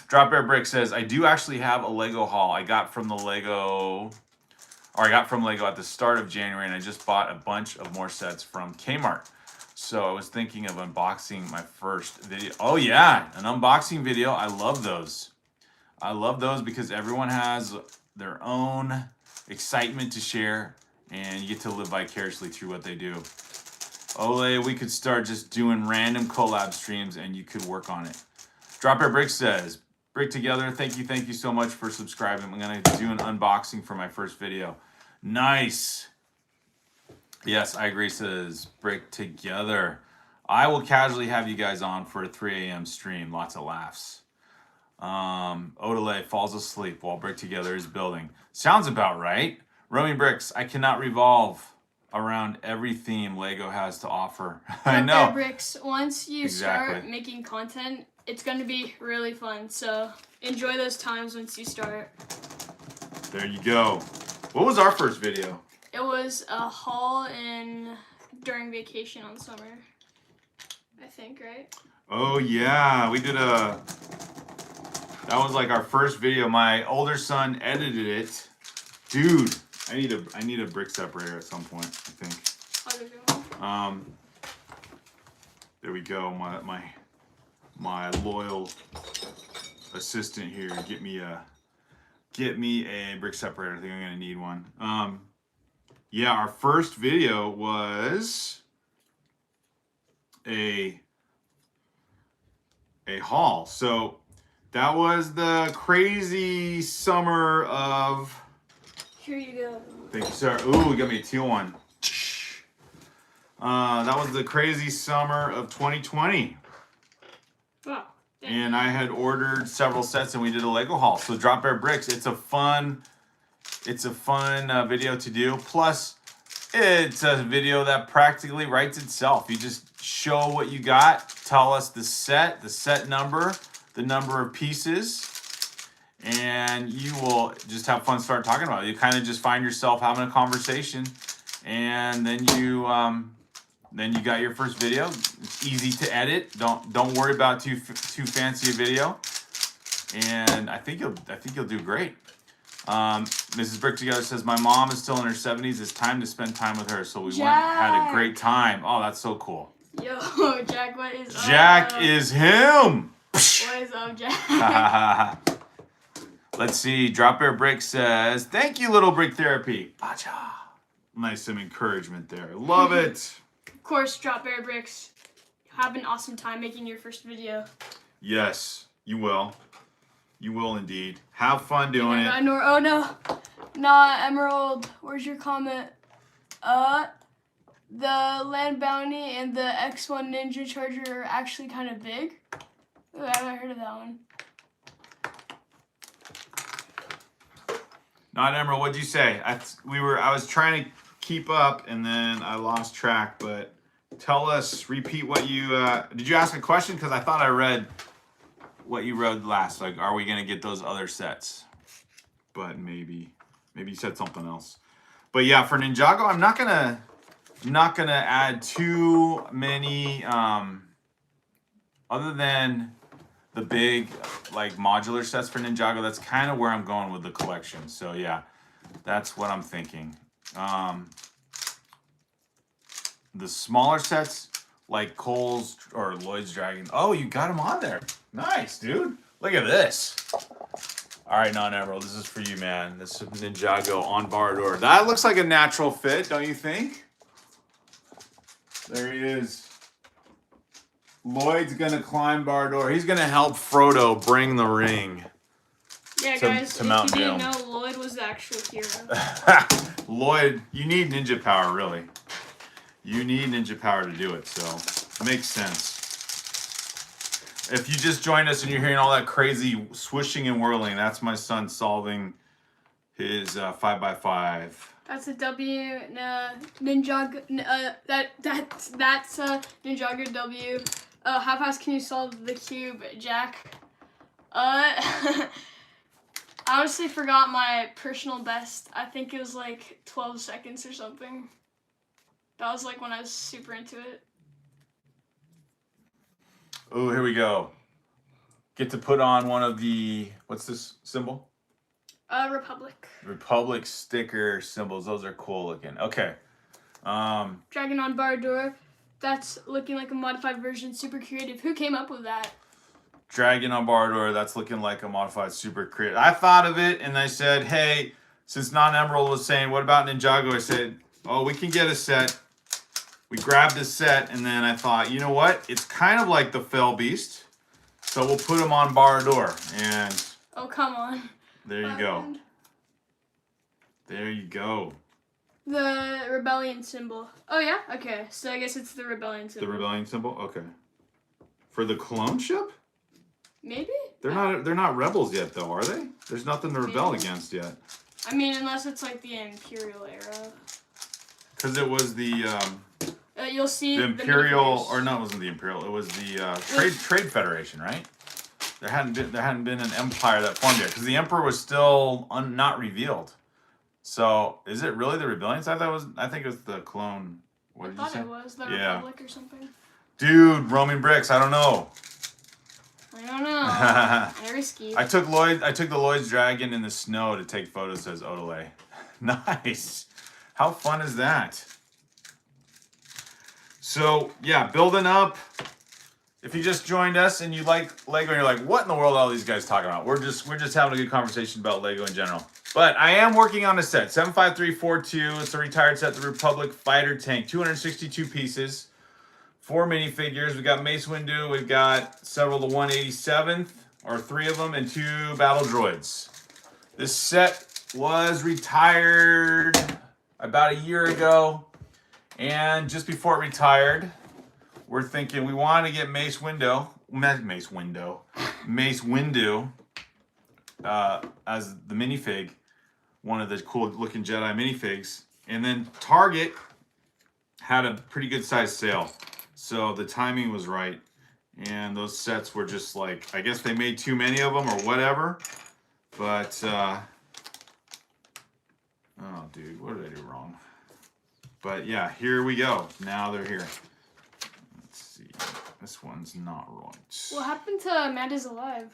Drop Bear Brick says, I do actually have a Lego haul I got from Lego at the start of January, and I just bought a bunch of more sets from Kmart. So I was thinking of unboxing my first video. Oh yeah, an unboxing video. I love those. I love those because everyone has their own excitement to share, and you get to live vicariously through what they do. Ole, we could start just doing random collab streams, and you could work on it. Drop Bear Brick says, Brick Together, thank you so much for subscribing. I'm going to do an unboxing for my first video. Nice. Yes, I agree, says Brick Together. I will casually have you guys on for a 3 a.m. stream. Lots of laughs. Odele falls asleep while Brick Together is building. Sounds about right. Roaming Bricks, I cannot revolve around every theme Lego has to offer. I know. Bricks, once you start making content, it's going to be really fun. So enjoy those times once you start. There you go. What was our first video? It was a haul during vacation on summer. I think, right? Oh yeah, we did that was like our first video. My older son edited it. Dude, I need a brick separator at some point, I think. There we go. My loyal assistant here. Get me a brick separator. I think I'm gonna need one. Yeah, our first video was a haul. So that was the crazy summer of... Here you go. Thank you, sir. Ooh, we got me a teal one. That was the crazy summer of 2020. Wow. And I had ordered several sets, and we did a Lego haul. So Drop Bear Bricks, it's a fun video to do. Plus, it's a video that practically writes itself. You just show what you got, tell us the set number, the number of pieces, and you will just have fun start talking about it. You kind of just find yourself having a conversation, and then you got your first video. It's easy to edit. Don't worry about too fancy a video, and I think you'll do great. Mrs. Brick Together says, my mom is still in her 70s. It's time to spend time with her. So we had a great time. Oh, that's so cool. Yo, Jack, what is up? Jack is him. What is up, Jack? Let's see. Drop Bear Brick says, thank you, little Brick Therapy. Bacha. Nice some encouragement there. Love it. Of course, Drop Bear Bricks. Have an awesome time making your first video. Yes, you will. You will indeed. Have fun doing it. Oh no. Nah, Emerald. Where's your comment? The Land Bounty and the X1 Ninja Charger are actually kind of big. Ooh, I haven't heard of that one. Not Emerald, what'd you say? I was trying to keep up and then I lost track, but tell us, repeat what you, did you ask a question? Because I thought I read what you wrote last. Like, are we going to get those other sets? But maybe you said something else. But yeah, for Ninjago, I'm not gonna add too many, other than the big like modular sets for Ninjago. That's kind of where I'm going with the collection. So yeah, that's what I'm thinking. The smaller sets like Cole's or Lloyd's Dragon. Oh, you got them on there. Nice, dude. Look at this. All right, Non-Emerald, this is for you, man. This is Ninjago on Barador. That looks like a natural fit, don't you think? There he is. Lloyd's gonna climb Barador. He's gonna help Frodo bring the ring. Yeah, guys, to if Mount you didn't Doom. know, Lloyd was the actual hero. Lloyd, you need ninja power, really. You need ninja power to do it, so it makes sense. If you just joined us and you're hearing all that crazy swooshing and whirling, that's my son solving his 5x5. That's a W. Ninjago. That's Ninjago W. How fast can you solve the cube, Jack? I honestly forgot my personal best. I think it was like 12 seconds or something. That was like when I was super into it. Oh, here we go. Get to put on one of the, what's this symbol? Republic. Republic sticker symbols. Those are cool looking. Okay. Dragon on Barador. That's looking like a modified version. Super creative. Who came up with that? Dragon on Barador. That's looking like a modified super creative. I thought of it and I said, hey, since Non-Emerald was saying, what about Ninjago? I said, oh, we can get a set. We grabbed a set and then I thought, you know what? It's kind of like the Fell Beast. So we'll put them on Barador. And Oh, come on. there you go. There you go. The rebellion symbol. Oh yeah? Okay. So I guess it's the rebellion symbol. The rebellion symbol? Okay. For the clone ship? Maybe? They're not rebels yet though, are they? There's nothing to rebel against yet. I mean, unless it's like the Imperial era. Because it was the You'll see the Imperial, the or no, it wasn't the Imperial. It was the Trade Federation, right? There hadn't been an empire that formed yet because the Emperor was still not revealed. So is it really the rebellion? I think it was the clone. What did you say? I thought it was the Republic or something. Dude, roaming bricks. I don't know. I don't know. Risky. I took the Lloyd's Dragon in the snow to take photos. Says Odelay. Nice. How fun is that? So yeah, building up. If you just joined us and you like Lego, and you're like, what in the world are all these guys talking about? We're just having a good conversation about Lego in general. But I am working on a set, 75342. It's a retired set, the Republic Fighter Tank, 262 pieces, 4 minifigures. We got Mace Windu, we've got several of the 187th, or 3 of them, and 2 battle droids. This set was retired about a year ago, And just before it retired, we're thinking we want to get Mace Windu as the minifig, one of the cool looking Jedi minifigs. And then Target had a pretty good sized sale. So the timing was right. And those sets were just like, I guess they made too many of them or whatever. But, oh dude, what did I do wrong? But yeah, here we go. Now they're here. Let's see. This one's not right. What happened to Matt is Alive?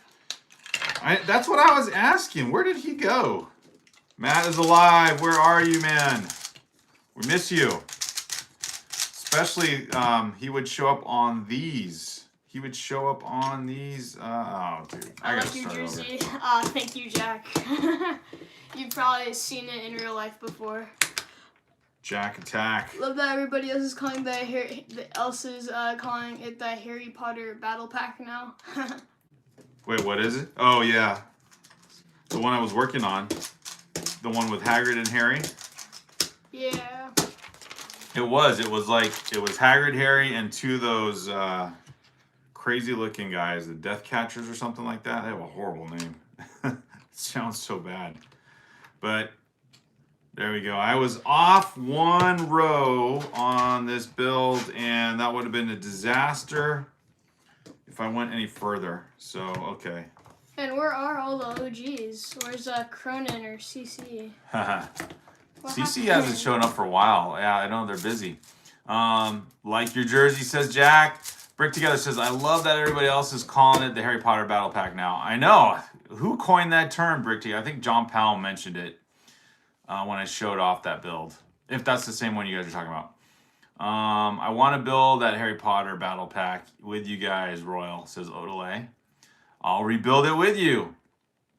That's what I was asking. Where did he go? Matt is alive. Where are you, man? We miss you. Especially, he would show up on these. He would show up on these. Oh, dude. I like your jersey. Thank you, Jack. You've probably seen it in real life before. Jack Attack. Love that everybody else is calling calling it the Harry Potter Battle Pack now. Wait, what is it? Oh, yeah. The one I was working on. The one with Hagrid and Harry? Yeah. It was Hagrid, Harry, and two of those crazy looking guys, the Death Catchers or something like that. They have a horrible name. It sounds so bad. But there we go. I was off one row on this build, and that would have been a disaster if I went any further. So, okay. And where are all the OGs? Where's Cronin or CC? CC hasn't shown up for a while. Yeah, I know they're busy. Like your jersey, says Jack. Brick Together says, I love that everybody else is calling it the Harry Potter Battle Pack now. I know. Who coined that term, Brick Together? I think John Powell mentioned it when I showed off that build. If that's the same one you guys are talking about. I want to build that Harry Potter Battle Pack with you guys, Royal, says Odelay. I'll rebuild it with you.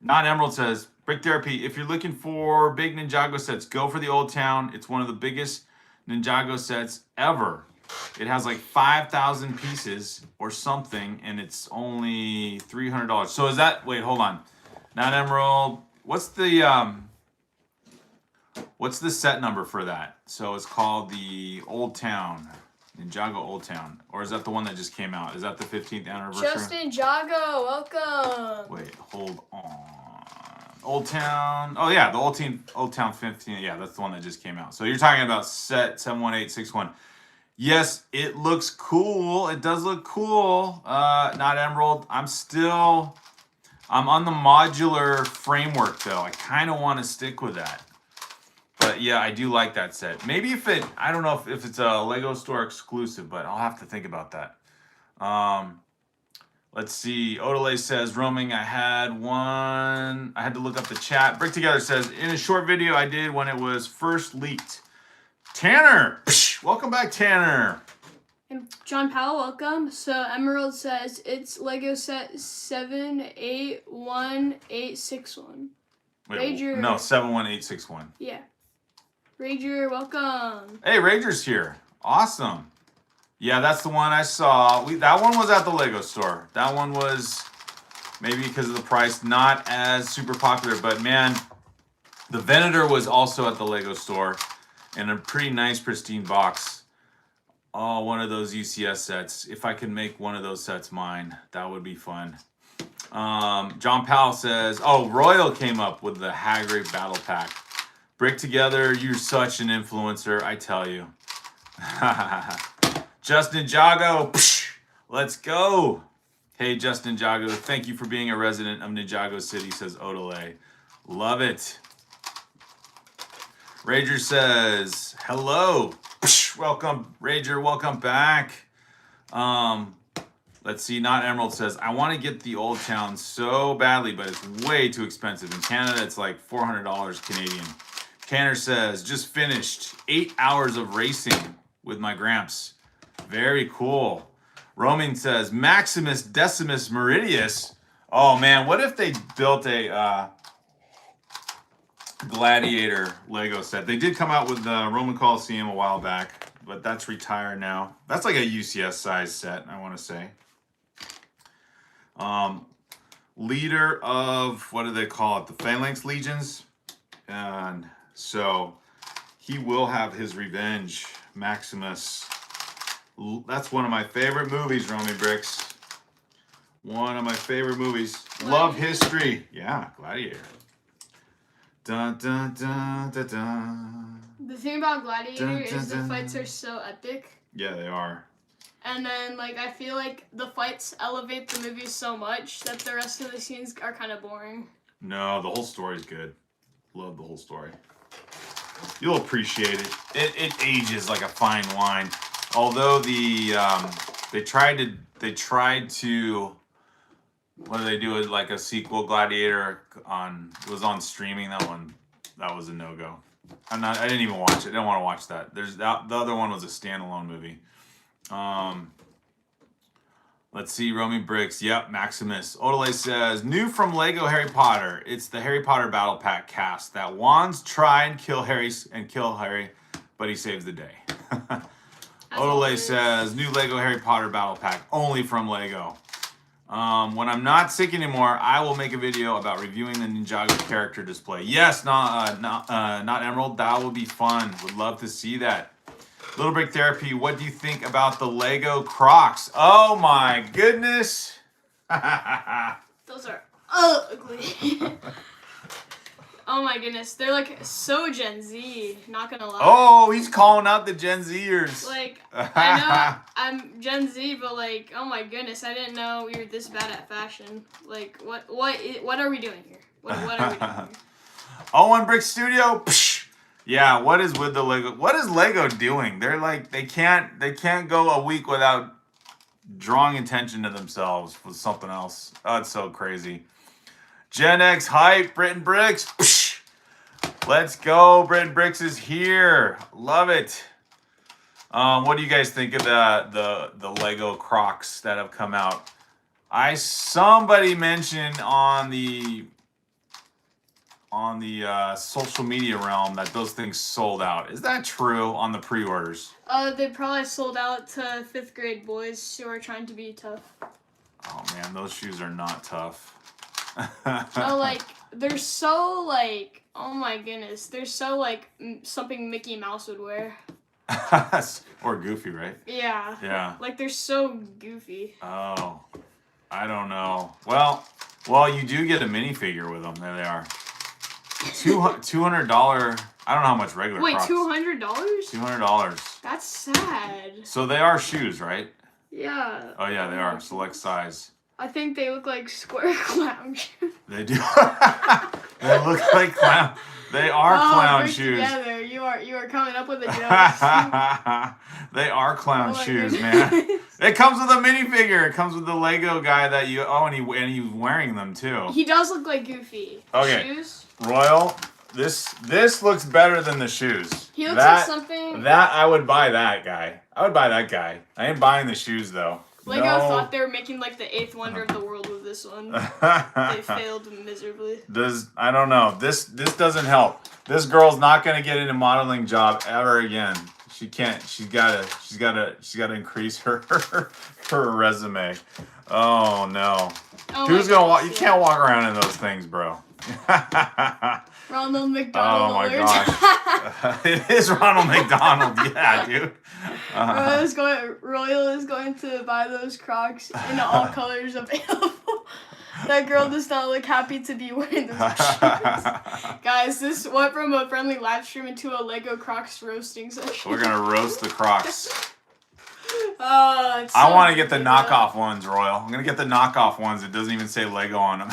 Not Emerald says, Brick Therapy, if you're looking for big Ninjago sets, go for the Old Town. It's one of the biggest Ninjago sets ever. It has like 5,000 pieces or something, and it's only $300. So is that, wait, hold on. Not Emerald, what's the set number for that? So it's called the Old Town, Ninjago Old Town. Or is that the one that just came out? Is that the 15th anniversary? Justin Jago, welcome. Wait, hold on. Old Town. Oh yeah, the Old Town 15. Yeah, that's the one that just came out. So you're talking about set 71861. Yes, it looks cool. It does look cool. Not Emerald. I'm on the modular framework though. I kind of want to stick with that. But yeah, I do like that set. Maybe I don't know if it's a Lego store exclusive, but I'll have to think about that. Let's see. Odelay says, roaming, I had to look up the chat. Brick Together says, in a short video I did when it was first leaked. Tanner! Psh, welcome back, Tanner. And John Powell, welcome. So Emerald says, it's Lego set 781861. Wait, Rager. No, 71861. Yeah. Rager, welcome. Hey, Rager's here. Awesome. Yeah, that's the one I saw. That one was at the Lego store. That one was, maybe because of the price, not as super popular. But man, the Venator was also at the Lego store in a pretty nice, pristine box. Oh, one of those UCS sets. If I could make one of those sets mine, that would be fun. John Powell says, oh, Royal came up with the Hagrid Battle Pack. Brick Together, you're such an influencer, I tell you. Justin Jago, psh, let's go. Hey, Justin Jago, thank you for being a resident of Ninjago City, says Odelay. Love it. Rager says, hello. Psh, welcome, Rager, welcome back. Let's see, Not Emerald says, I want to get the Old Town so badly, but it's way too expensive. In Canada, it's like $400 Canadian. Tanner says, just finished 8 hours of racing with my Gramps. Very cool. Roaming says, Maximus Decimus Meridius. Oh man, what if they built a Gladiator Lego set? They did come out with the Roman Coliseum a while back, but that's retired now. That's like a UCS size set, I want to say. Leader of, what do they call it? The Phalanx Legions. And so he will have his revenge Maximus. That's one of my favorite movies, Romy Bricks. One of my favorite movies. Love history. Yeah, Gladiator. Dun, dun, dun, dun, dun. The thing about Gladiator is the fights are so epic. Yeah, they are. And then, like, I feel like the fights elevate the movie so much that the rest of the scenes are kind of boring. No, the whole story's good. Love the whole story. You'll appreciate it. It ages like a fine wine. Although they tried to what did they do with like a sequel Gladiator it was on streaming. That was a no-go. I didn't even watch it. I didn't want to watch that. The other one was a standalone movie. Let's see, Romy Bricks. Yep, Maximus. Odele says, new from Lego Harry Potter. It's the Harry Potter Battle Pack cast that wands try and kill Harry, but he saves the day. Odele says, new Lego Harry Potter Battle Pack, only from Lego. When I'm not sick anymore, I will make a video about reviewing the Ninjago character display. Yes, not Emerald. That would be fun. Would love to see that. Little Brick Therapy, what do you think about the Lego Crocs? Oh my goodness. Those are ugly. Oh my goodness. They're like so Gen Z, not gonna lie. Oh, he's calling out the Gen Zers. Like, I know I'm Gen Z, but like, oh my goodness, I didn't know we were this bad at fashion. Like, what are we doing here? What are we doing here? Oh, Brick Studio. Psh. Yeah, what is with the Lego? What is Lego doing? They're like they can't go a week without drawing attention to themselves with something else. Oh, it's so crazy. Gen X hype, Britton Bricks. Psh. Let's go. Britton Bricks is here. Love it. What do you guys think of the Lego Crocs that have come out? Somebody mentioned on the social media realm that those things sold out. Is that true on the pre-orders? They probably sold out to 5th grade boys who are trying to be tough. Oh man, those shoes are not tough. No, like, they're so, like, oh my goodness. They're so, like, something Mickey Mouse would wear. Or Goofy, right? Yeah. Yeah. Like, they're so goofy. Oh, I don't know. Well, you do get a minifigure with them. There they are. $200. I don't know how much regular. Wait, Crocs. $200? $200. That's sad. So they are shoes, right? Yeah. Oh yeah, they are. Select size. I think they look like square clown shoes. They do. They look like clown. They are clown shoes. Together. You are coming up with a joke. They are clown shoes, goodness. man. It comes with a minifigure. It comes with the Lego guy that you. Oh, and he's wearing them too. He does look like Goofy. Okay. Shoes. Royal. This looks better than the shoes. He looks like something. That I would buy that guy. I would buy that guy. I ain't buying the shoes though. Lego thought they were making like the 8th wonder of the world with this one. They failed miserably. I don't know. This doesn't help. This girl's not gonna get into modeling job ever again. She can't. She's gotta increase her resume. Oh no. Oh Who's gonna walk? You can't walk around in those things, bro. Ronald McDonald. Oh my gosh. It is Ronald McDonald. Yeah, dude. Royal is going to buy those Crocs in all colors available. That girl does not look happy to be wearing those shoes. Guys, this went from a friendly live stream into a Lego Crocs roasting session. We're gonna roast the Crocs. Oh, I want to get the knockoff ones, Royal. I'm gonna get the knockoff ones. It doesn't even say Lego on them.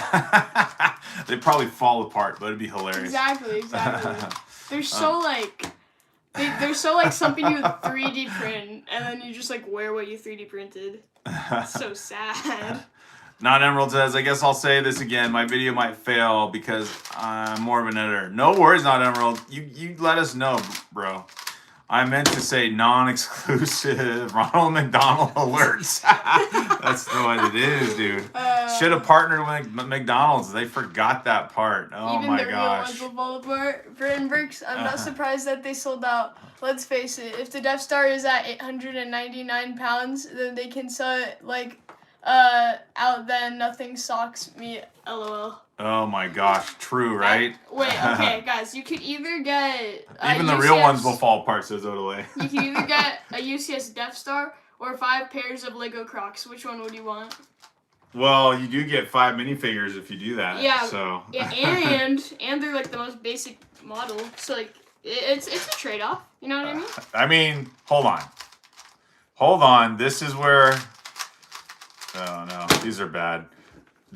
They'd probably fall apart, but it'd be hilarious. Exactly. They're so like. They're so like something you 3D print, and then you just like wear what you 3D printed. It's so sad. Not Emerald says, I guess I'll say this again. My video might fail because I'm more of an editor. No worries, Not Emerald. You let us know, bro. I meant to say non-exclusive Ronald McDonald alerts. That's what it is, dude. Should have partnered with McDonald's. They forgot that part. Oh even my the gosh. real ones will fall apart. Britton Bricks, I'm not surprised that they sold out. Let's face it, if the Death Star is at 899 pounds, then they can sell it like out then nothing socks me, lol. Oh my gosh, true, right? Wait, okay, guys, you could either get Even the real ones will fall apart, says Odele. You can either get a UCS Death Star or 5 pairs of Lego Crocs. Which one would you want? Well, you do get 5 minifigures if you do that. Yeah. So. Yeah, and they're like the most basic model, so like it's a trade-off. You know what I mean? I mean, hold on. This is where. Oh no, these are bad.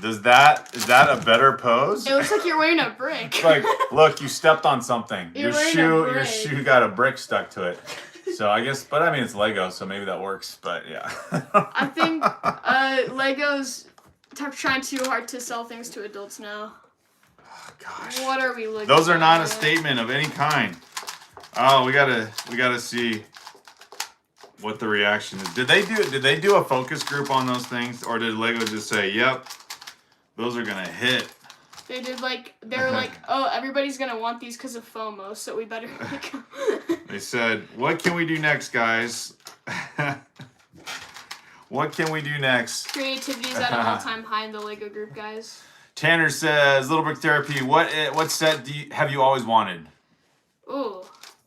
Is that a better pose? It looks like you're wearing a brick. Like, look, you stepped on something. You're Your shoe got a brick stuck to it. So I guess, but I mean, it's Lego, so maybe that works. But yeah. I think Lego's trying too hard to sell things to adults now. Oh, gosh. What are we looking? Those are not a statement of any kind. Oh, we gotta see what the reaction is. Did they do a focus group on those things, or did Lego just say, "Yep, those are gonna hit"? They did they were like, oh, everybody's gonna want these because of FOMO, so we better make them. They said, "What can we do next, guys?" What can we do next? Creativity is at an all-time high in the Lego group, guys. Tanner says, "Little Brick Therapy, what set have you always wanted?" Ooh,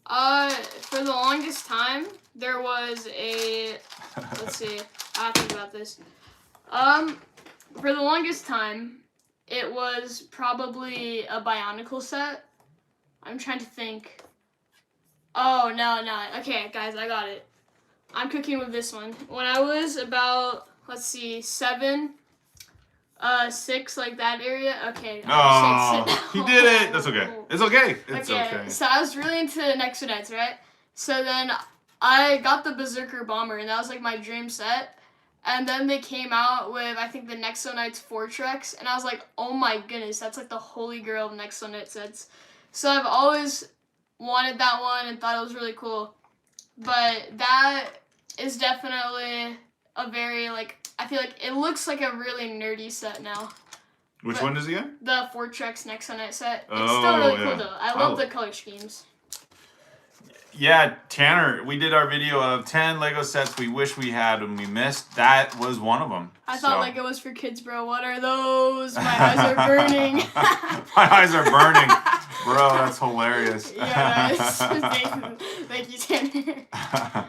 for the longest time there was a. Let's see, I have to think about this. For the longest time, it was probably a Bionicle set. I'm trying to think. Oh, no. Okay, guys, I got it. I'm cooking with this one. When I was about, let's see, 7, 6, like that area. Okay. Oh, he did it. That's okay. It's okay. It's okay. So I was really into Nexonites, right? So then I got the Berserker Bomber, and that was like my dream set. And then they came out with, I think, the Nexonites Fortrex, and I was like, oh my goodness, that's like the holy grail of Nexonite sets. So I've always wanted that one and thought it was really cool. But that is definitely a very, I feel like it looks like a really nerdy set now. Which one is it again? The Fortrex Nexonite set. It's still really cool, though. I love the color schemes. Yeah, Tanner, we did our video of 10 Lego sets we wish we had and we missed. That was one of them. I thought Lego was for kids, bro. What are those? My eyes are burning. My eyes are burning. Bro, that's hilarious. Yeah, thank you, Tanner.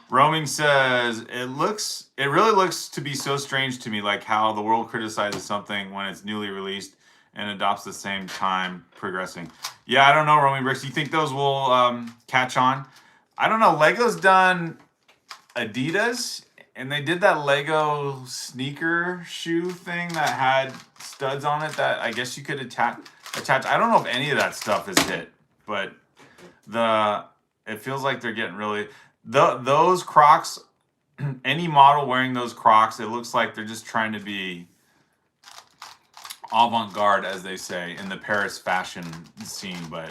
Roaming says, it really looks to be so strange to me, like how the world criticizes something when it's newly released and adopts the same time progressing. Yeah, I don't know, Roaming Bricks. You think those will catch on? I don't know. Lego's done Adidas, and they did that Lego sneaker shoe thing that had studs on it that I guess you could attach. I don't know if any of that stuff is hit, but it feels like they're getting really those Crocs. Any model wearing those Crocs, it looks like they're just trying to be avant-garde, as they say, in the Paris fashion scene, but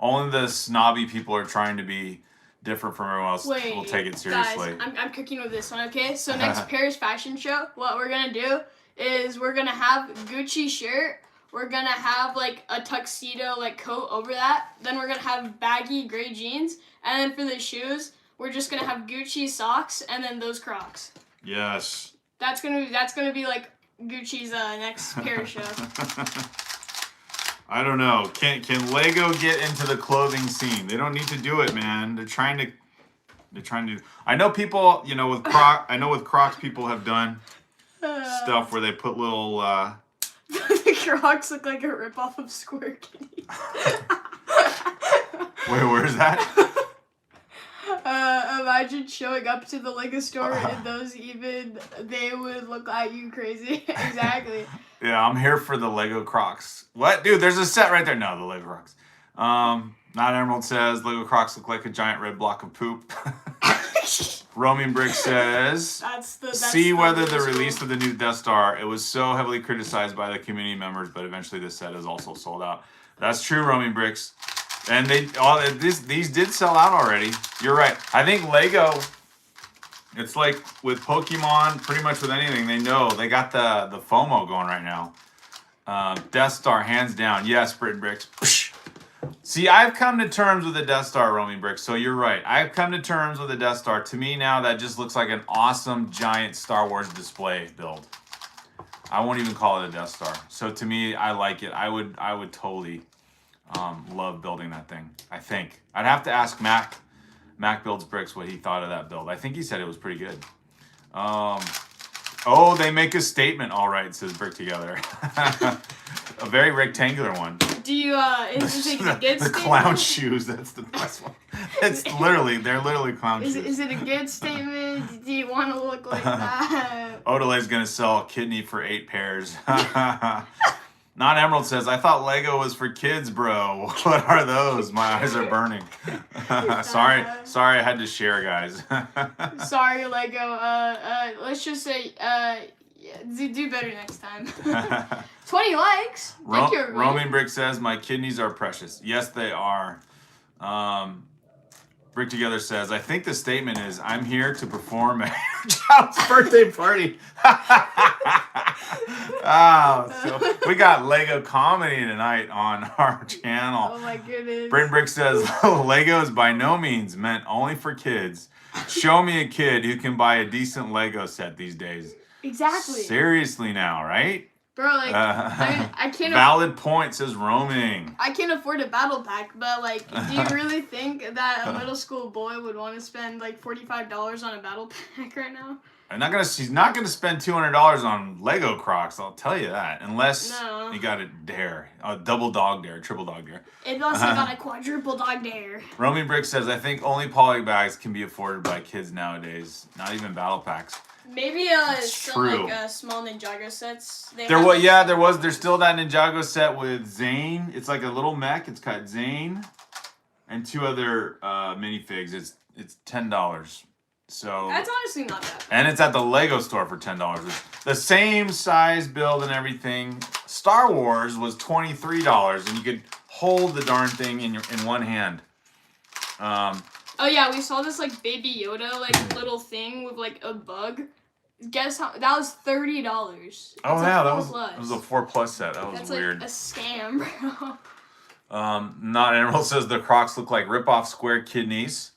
only the snobby people are trying to be different from everyone else. Will take it seriously. Guys, I'm cooking with this one, okay? So next Paris fashion show, what we're gonna do is we're gonna have Gucci shirt, we're gonna have like a tuxedo coat over that, then we're gonna have baggy gray jeans, and then for the shoes, we're just gonna have Gucci socks and then those Crocs. Yes. That's gonna be like Gucci's next Paris show. I don't know. Can Lego get into the clothing scene? They don't need to do it, man. They're trying to. I know people. With Crocs, people have done stuff where they put little. The Crocs look like a ripoff of Square Kitty. Wait, where's that? Imagine showing up to the Lego store and they would look at you crazy. Exactly. Yeah, I'm here for the Lego Crocs. What? Dude, there's a set right there. No, the Lego Crocs. Not Emerald says, Lego Crocs look like a giant red block of poop. Roaming Brick says, see whether the release of the new Death Star, it was so heavily criticized by the community members, but eventually the set is also sold out. That's true, Roaming Bricks. And these did sell out already. You're right. I think Lego, it's like with Pokemon, pretty much with anything, they know they got the FOMO going right now. Death Star, hands down. Yes, Britain Bricks. Psh. See, I've come to terms with the Death Star, Roaming Bricks, so you're right. I've come to terms with the Death Star. To me now, that just looks like an awesome, giant Star Wars display build. I won't even call it a Death Star. So to me, I like it. I would totally love building that thing. I think I'd have to ask Mac. Mac Builds Bricks what he thought of that build. I think he said it was pretty good. Oh, they make a statement. All right, says Brick Together. A very rectangular one. Do you is it a good the statement? Clown shoes? That's the best one. It's literally they're literally clown shoes. Is it a good statement? Do you want to look like that? Odalay's gonna sell a kidney for 8 pairs. Not Emerald says, I thought Lego was for kids, bro. What are those? My eyes are burning. sorry, I had to share, guys. Sorry, Lego. Let's just say, do better next time. 20 likes. Thank you, everybody. Roaming Brick says, my kidneys are precious. Yes, they are. Brick Together says, I think the statement is, I'm here to perform at your child's birthday party. So we got Lego comedy tonight on our channel. Oh my goodness. Bryn Brick says, Lego is by no means meant only for kids. Show me a kid who can buy a decent Lego set these days. Exactly. Seriously now, right? Bro, like, I can't... Valid point, says Roaming. I can't afford a battle pack, but, like, do you really think that a middle school boy would want to spend, like, $45 on a battle pack right now? He's not gonna spend $200 on Lego Crocs. I'll tell you that, unless you got a dare, a double dog dare, triple dog dare. Unless you got a quadruple dog dare. Roaming Brick says, I think only poly bags can be afforded by kids nowadays. Not even battle packs. Maybe some like small Ninjago sets. There's still that Ninjago set with Zane. It's like a little mech. It's got Zane and 2 other minifigs. It's $10. So that's honestly not that bad. And it's at the Lego store for $10. It's the same size build and everything. Star Wars was $23, and you could hold the darn thing in one hand. Oh yeah, we saw this like Baby Yoda like little thing with like a bug. Guess how? That was $30. Oh yeah, that was a 4+ set. That was That's weird. Like a scam, bro. Not Emerald says the Crocs look like rip-off square kidneys.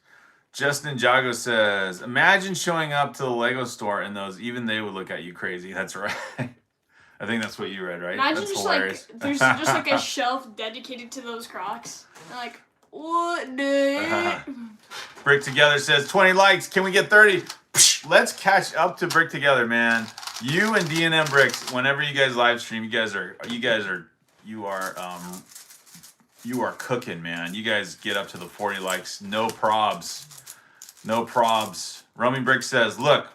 Justin Jago says, imagine showing up to the Lego store and those, even they would look at you crazy. That's right. I think that's what you read, right? Imagine that's just hilarious. like, there's just like a shelf dedicated to those Crocs. And like, what the? Brick Together says, 20 likes. Can we get 30? Psh, let's catch up to Brick Together, man. You and D&M Bricks, whenever you guys live stream, you are cooking, man. You guys get up to the 40 likes. No probs. No probs. Roaming Brick says, look,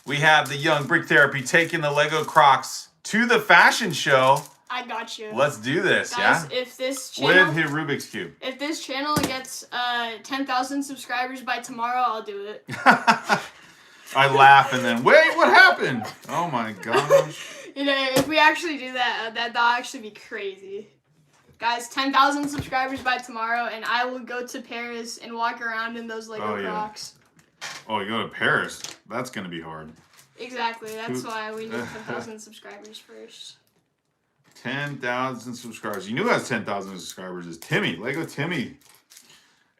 we have the young Brick Therapy taking the Lego Crocs to the fashion show. I got you. Let's do this, guys, yeah? If this channel... With Rubik's Cube. If this channel gets 10,000 subscribers by tomorrow, I'll do it. I laugh and then, wait, what happened? Oh my gosh. You know, if we actually do that, that'll actually be crazy. Guys, 10,000 subscribers by tomorrow, and I will go to Paris and walk around in those Lego Crocs. Oh, you go to Paris? That's going to be hard. Exactly. That's why we need 10,000 subscribers first. 10,000 subscribers. You knew who has 10,000 subscribers is Timmy, Lego Timmy.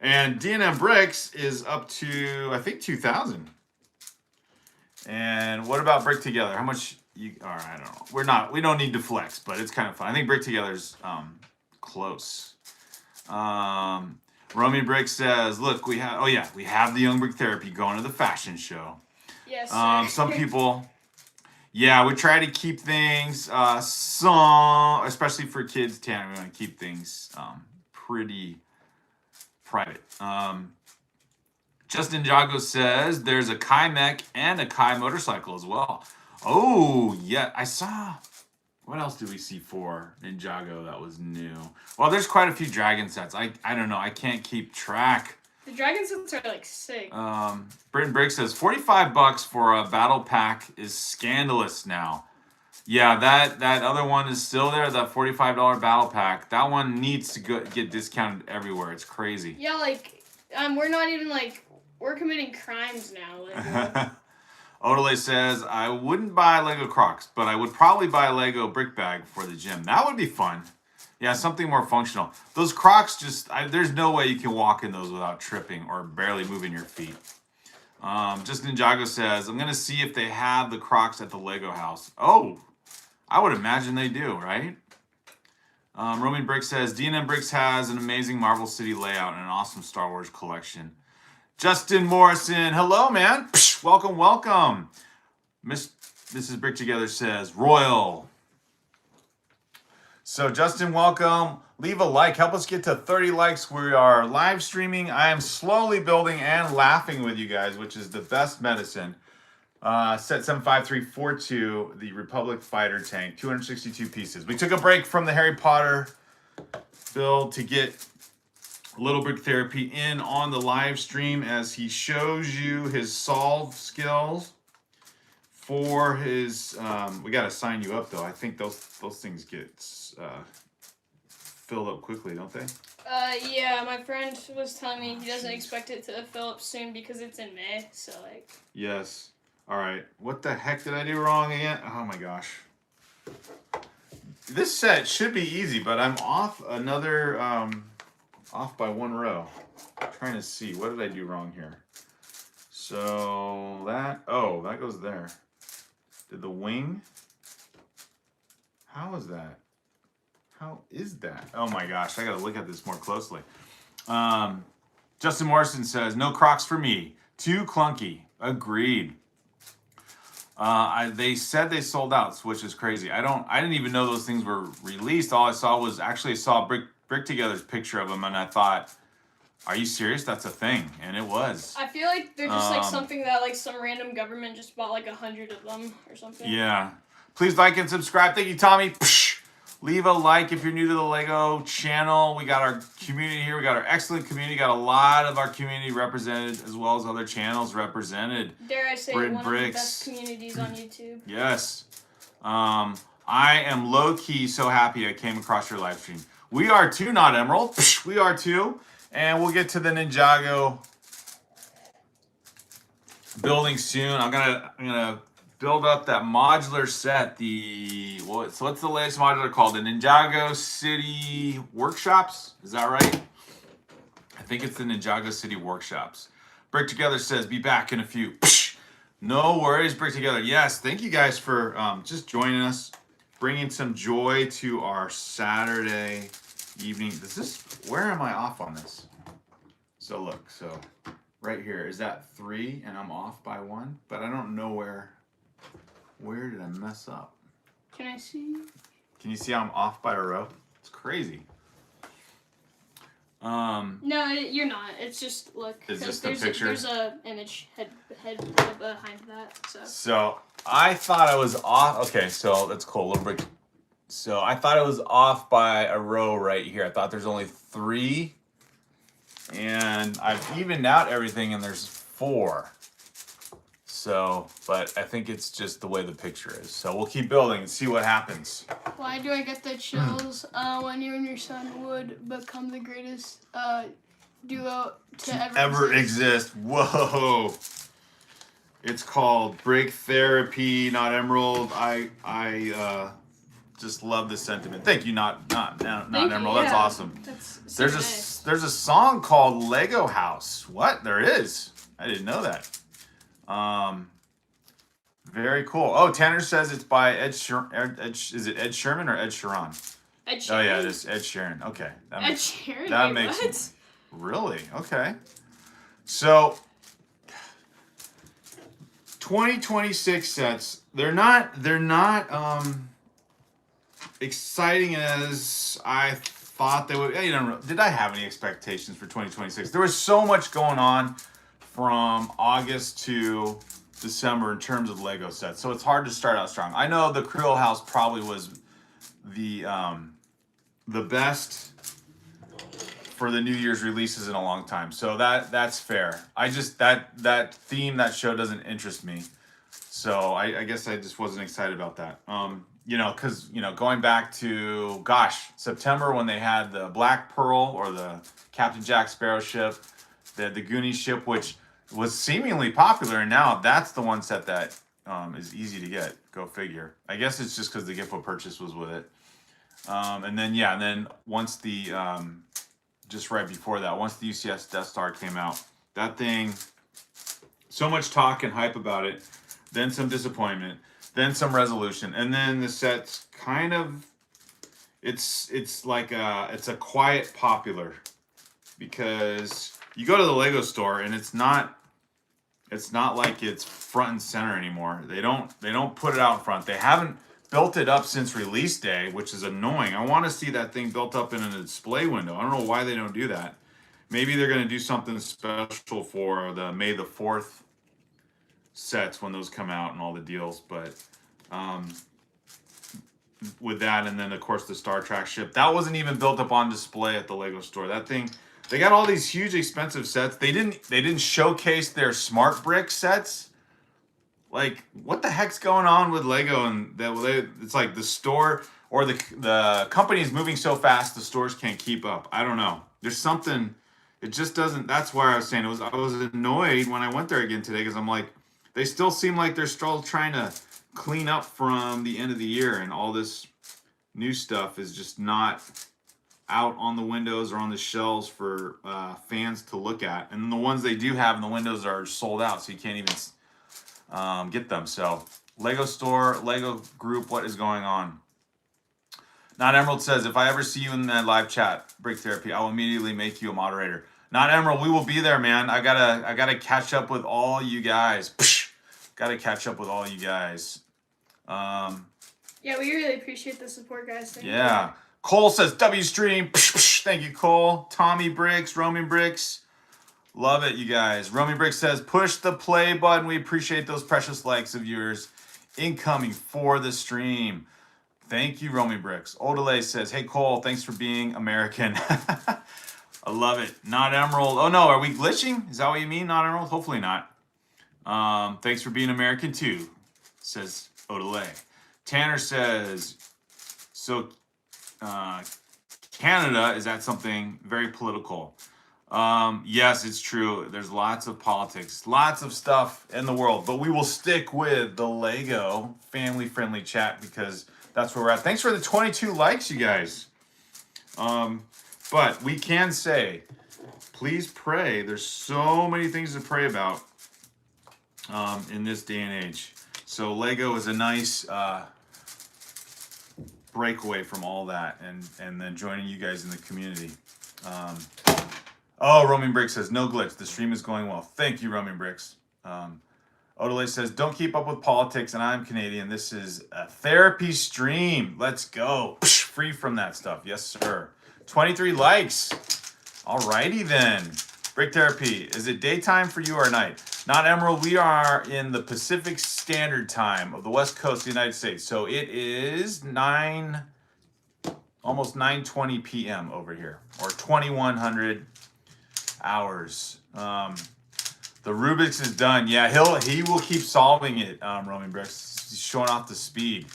And D&M Bricks is up to, I think, 2,000. And what about Brick Together? How much you, all right, I don't know. We don't need to flex, but it's kind of fun. I think Brick Together's close. Romy Brick says, look, we have the Young Brick Therapy going to the fashion show. Yes, sir. Some people, we try to keep things, especially for kids, Tanner, we want to keep things pretty private. Justin Jago says, there's a Kai mech and a Kai motorcycle as well. Oh, yeah, I saw... What else do we see for Ninjago that was new? Well, there's quite a few dragon sets. I don't know. I can't keep track. The dragon sets are like sick. Britton Brick says $45 for a battle pack is scandalous now. Yeah, that other one is still there. That $45 battle pack. That one needs to get discounted everywhere. It's crazy. Yeah, like we're not even like we're committing crimes now. Like, Odele says, I wouldn't buy Lego Crocs, but I would probably buy a Lego brick bag for the gym. That would be fun. Yeah, something more functional. Those Crocs there's no way you can walk in those without tripping or barely moving your feet. Just Ninjago says, I'm going to see if they have the Crocs at the Lego house. Oh, I would imagine they do, right? Roman Brick says, D&M Bricks has an amazing Marvel City layout and an awesome Star Wars collection. Justin Morrison, hello, man. Psh, welcome, welcome. Mrs. Brick Together says, Royal. So, Justin, welcome. Leave a like. Help us get to 30 likes. We are live streaming. I am slowly building and laughing with you guys, which is the best medicine. Set 75342, the Republic Fighter Tank, 262 pieces. We took a break from the Harry Potter build to get Little Brick Therapy in on the live stream as he shows you his solve skills for his. We got to sign you up though. I think those things get filled up quickly, don't they? Yeah, my friend was telling me he doesn't expect it to fill up soon because it's in May. So like. Yes. All right. What the heck did I do wrong again? Oh my gosh. This set should be easy, but I'm off another. Off by one row. I'm trying to see, what did I do wrong here? So that goes there. Did the wing? How is that? How is that? Oh my gosh, I gotta look at this more closely. Justin Morrison says, no Crocs for me. Too clunky. Agreed. They said they sold out, which is crazy. I didn't even know those things were released. All I saw was Brick Together's picture of them, and I thought, are you serious? That's a thing. And it was. I feel like they're just like something that like some random government just bought like 100 of them or something. Yeah. Please like and subscribe. Thank you, Tommy. Psh! Leave a like if you're new to the Lego channel. We got our community here. We got our excellent community. Got a lot of our community represented as well as other channels represented. Dare I say, one of the best communities on YouTube. Yes. I am low-key so happy I came across your live stream. We are too, not Emerald. Psh, we are too. And we'll get to the Ninjago building soon. I'm gonna build up that modular set. So what's the latest modular called? The Ninjago City Workshops? Is that right? I think it's the Ninjago City Workshops. Brick Together says, be back in a few. Psh, no worries, Brick Together. Yes, thank you guys for just joining us, bringing some joy to our Saturday evening. Where am I off on this? So look, right here, is that 3 and I'm off by 1? But I don't know where did I mess up? Can I see? Can you see I'm off by a row? It's crazy. No, you're not. It's just, look. Is this the picture? There's a image head behind that. So I thought I was off. Okay, so that's cool. A little bit. So I thought I was off by a row right here. I thought there's only 3. And I've evened out everything and there's 4. So, but I think it's just the way the picture is. So we'll keep building and see what happens. Why do I get the chills when you and your son would become the greatest duo to ever exist? Whoa. It's called Brick Therapy, not Emerald. I just love the sentiment. Thank you, not Emerald. That's awesome. That's so there's a song called Lego House. What? There is. I didn't know that. Very cool. Oh, Tanner says it's by is it Ed Sheeran or Ed Sheeran? Ed Sheeran. Oh yeah, it is Ed Sheeran. Okay. Ed Sheeran. That makes sense. Really? Okay. So 2026 sets, they're not exciting as I thought they would. Did I have any expectations for 2026? There was so much going on from August to December in terms of Lego sets, so it's hard to start out strong. I know the Creel House probably was the best for the New Year's releases in a long time, so that's fair. I just that theme, that show doesn't interest me, so I guess I just wasn't excited about that. Because going back to September when they had the Black Pearl or the Captain Jack Sparrow ship, they had the Goonies ship, which was seemingly popular, and now that's the one set that is easy to get. Go figure. I guess it's just because the gift with purchase was with it. And then once the just right before that, once the UCS Death Star came out, that thing, so much talk and hype about it, then some disappointment. then some resolution, and then the set's kind of it's like it's a quiet popular, because you go to the Lego store and it's not like it's front and center anymore. They don't put it out in front. They haven't built it up since release day, which is annoying. I want to see that thing built up in a display window. I don't know why they don't do that. Maybe they're going to do something special for the May the 4th sets when those come out and all the deals. But with that, and then of course the Star Trek ship, that wasn't even built up on display at the Lego store. That thing, they got all these huge expensive sets. They didn't showcase their smart brick sets. Like, what the heck's going on with Lego? And it's like the store or the company is moving so fast the stores can't keep up. I don't know. There's something. It just doesn't. That's why I was saying I was annoyed when I went there again today, because I'm like, they still seem like they're still trying to clean up from the end of the year, and all this new stuff is just not out on the windows or on the shelves for fans to look at. And the ones they do have in the windows are sold out, so you can't even get them. So Lego store, Lego group, what is going on? Not Emerald says, if I ever see you in that live chat, Brick Therapy, I will immediately make you a moderator. Not Emerald, we will be there, man. I gotta catch up with all you guys. Gotta catch up with all you guys. Yeah, we really appreciate the support, guys. Thank you. Cole says, W stream. Thank you, Cole. Tommy Bricks, Roman Bricks. Love it, you guys. Romy Bricks says, push the play button. We appreciate those precious likes of yours incoming for the stream. Thank you, Romy Bricks. Odelay says, hey, Cole, thanks for being American. I love it. Not Emerald. Oh, no, are we glitching? Is that what you mean, Not Emerald? Hopefully not. Thanks for being American, too, says Odelay. Tanner says, so Canada, is that something very political? Yes, it's true. There's lots of politics, lots of stuff in the world, but we will stick with the Lego family-friendly chat because that's where we're at. Thanks for the 22 likes, you guys. But we can say, please pray. There's so many things to pray about in this day and age. So Lego is a nice breakaway from all that, and then joining you guys in the community. Oh, Roman Bricks says, no glitch. The stream is going well. Thank you, Roman Bricks. Odelay says, don't keep up with politics, and I'm Canadian. This is a therapy stream. Let's go. Free from that stuff. Yes, sir. 23 likes. Alrighty then. Brick Therapy, is it daytime for you or night? Not Emerald. We are in the Pacific Standard Time of the West Coast of the United States. So it is almost 9:20 p.m. over here, or 2100 hours. The Rubik's is done. Yeah, he will keep solving it, Roman Bricks. He's showing off the speed.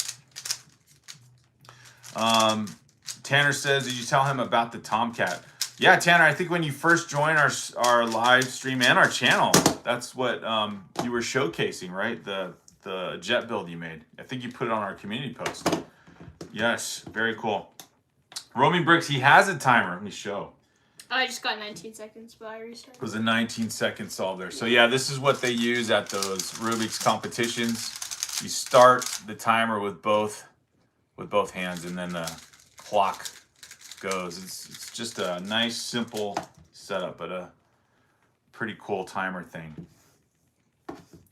Tanner says, did you tell him about the Tomcat? Yeah, Tanner, I think when you first joined our live stream and our channel, that's what you were showcasing, right? The jet build you made. I think you put it on our community post. Yes, very cool. Roman Bricks, he has a timer. Let me show. I just got 19 seconds, but I restarted. It was a 19-second solve there. So yeah, this is what they use at those Rubik's competitions. You start the timer with both hands, and then the clock goes. It's just a nice, simple setup, but a pretty cool timer thing.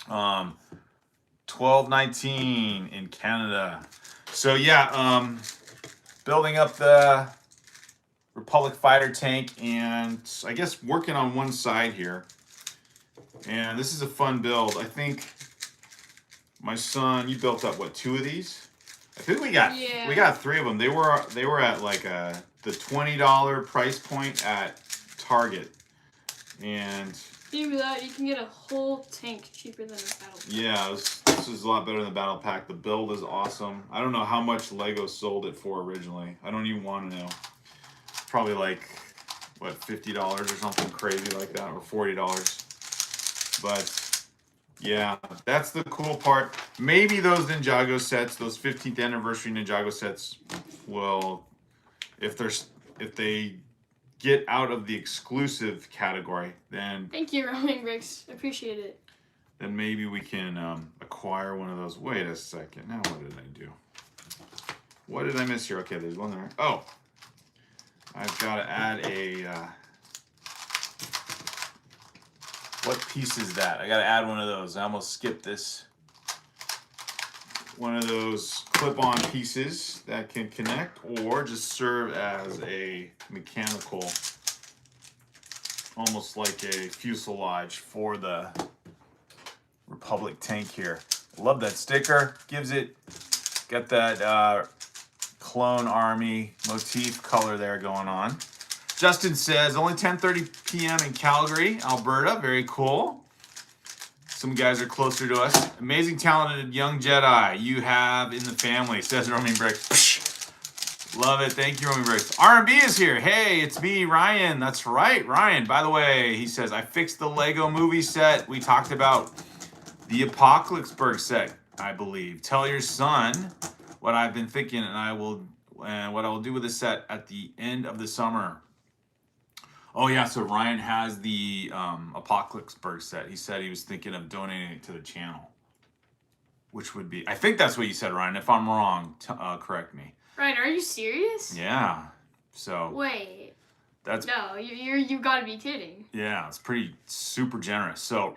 12:19 in Canada. So yeah, building up the Republic fighter tank, and I guess working on one side here. And this is a fun build. I think my son, you built up what, 2 of these? I think we got 3 of them. They were at like the $20 price point at Target. And even that, you can get a whole tank cheaper than a battle pack. Yeah, this is a lot better than the battle pack. The build is awesome. I don't know how much Lego sold it for originally. I don't even want to know. Probably like, what, $50 or something crazy like that, or $40. But yeah, that's the cool part. Maybe those Ninjago sets, those 15th anniversary Ninjago sets, will, if they get out of the exclusive category, then thank you, Roman Bricks. Appreciate it. Then maybe we can acquire one of those. Wait a second. Now what did I do? What did I miss here? Okay, there's one there. Oh, I've got to add a... what piece is that? I got to add one of those. I almost skipped this. One of those clip-on pieces that can connect or just serve as a mechanical, almost like a fuselage for the Republic tank here. Love that sticker. Gives it, got that Clone Army motif color there going on. Justin says, only 10:30 p.m. in Calgary, Alberta. Very cool. Some guys are closer to us. Amazing, talented young Jedi you have in the family, says Roaming Bricks. Love it. Thank you, Roaming Bricks. R&B is here. Hey, it's me, Ryan. That's right, Ryan. By the way, he says, I fixed the Lego movie set. We talked about the Apocalypseburg set, I believe. Tell your son what I've been thinking, and what I will do with the set at the end of the summer. Oh yeah, so Ryan has the Apocalypseburg set. He said he was thinking of donating it to the channel, which would be, I think that's what you said, Ryan. If I'm wrong, correct me. Ryan, are you serious? Yeah. So. Wait. That's. No, you've got to be kidding. Yeah, it's pretty super generous. So,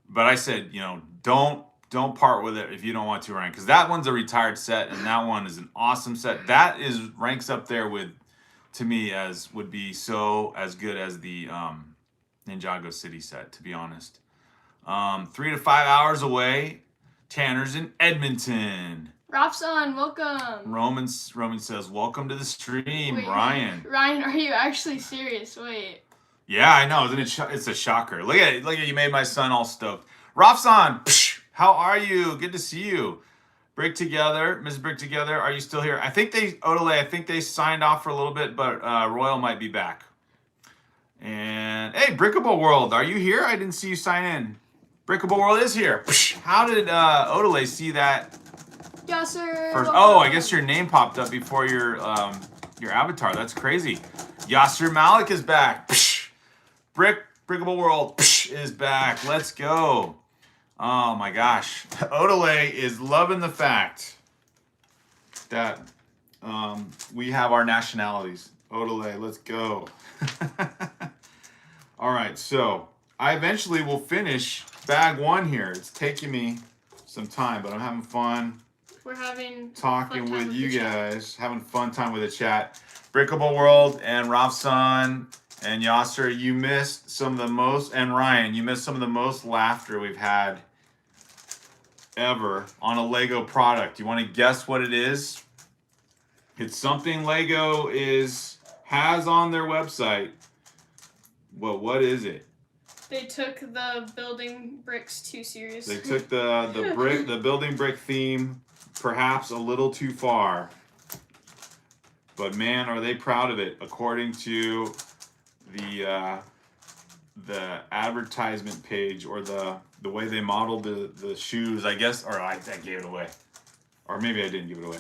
but I said, you know, don't part with it if you don't want to, Ryan, because that one's a retired set, and that one is an awesome set. That ranks up there with, to me, as would be so as good as the Ninjago City set, to be honest. 3 to 5 hours away. Tanner's in Edmonton. Robson, welcome. Roman says, welcome to the stream, Wait, Ryan. Ryan, are you actually serious? Wait. Yeah, I know. Isn't it? It's a shocker. Look at you made my son all stoked. Robson, how are you? Good to see you. Brick Together, Ms. Brick Together, are you still here? I think they signed off for a little bit, but Royal might be back. And hey, Brickable World, are you here? I didn't see you sign in. Brickable World is here. How did Odelay see that? Yeah, sir. First? Oh, I guess your name popped up before your avatar. That's crazy. Yasser Malik is back. Brickable World is back. Let's go. Oh my gosh. Odelay is loving the fact that we have our nationalities. Odelay, let's go. All right, so I eventually will finish bag one here. It's taking me some time, but I'm having fun. We're having talking fun time with you the guys, having fun time with the chat. Brickable World and Rafsan and Yasser, you missed some of the most, and Ryan, you missed some of the most laughter we've had ever on a Lego product. You want to guess what it is? It's something Lego has on their website. Well, what is it? They took the building bricks too seriously. They took the building brick theme perhaps a little too far. But man, are they proud of it, according to the advertisement page, or the way they modeled the shoes, I guess, or I gave it away. Or maybe I didn't give it away.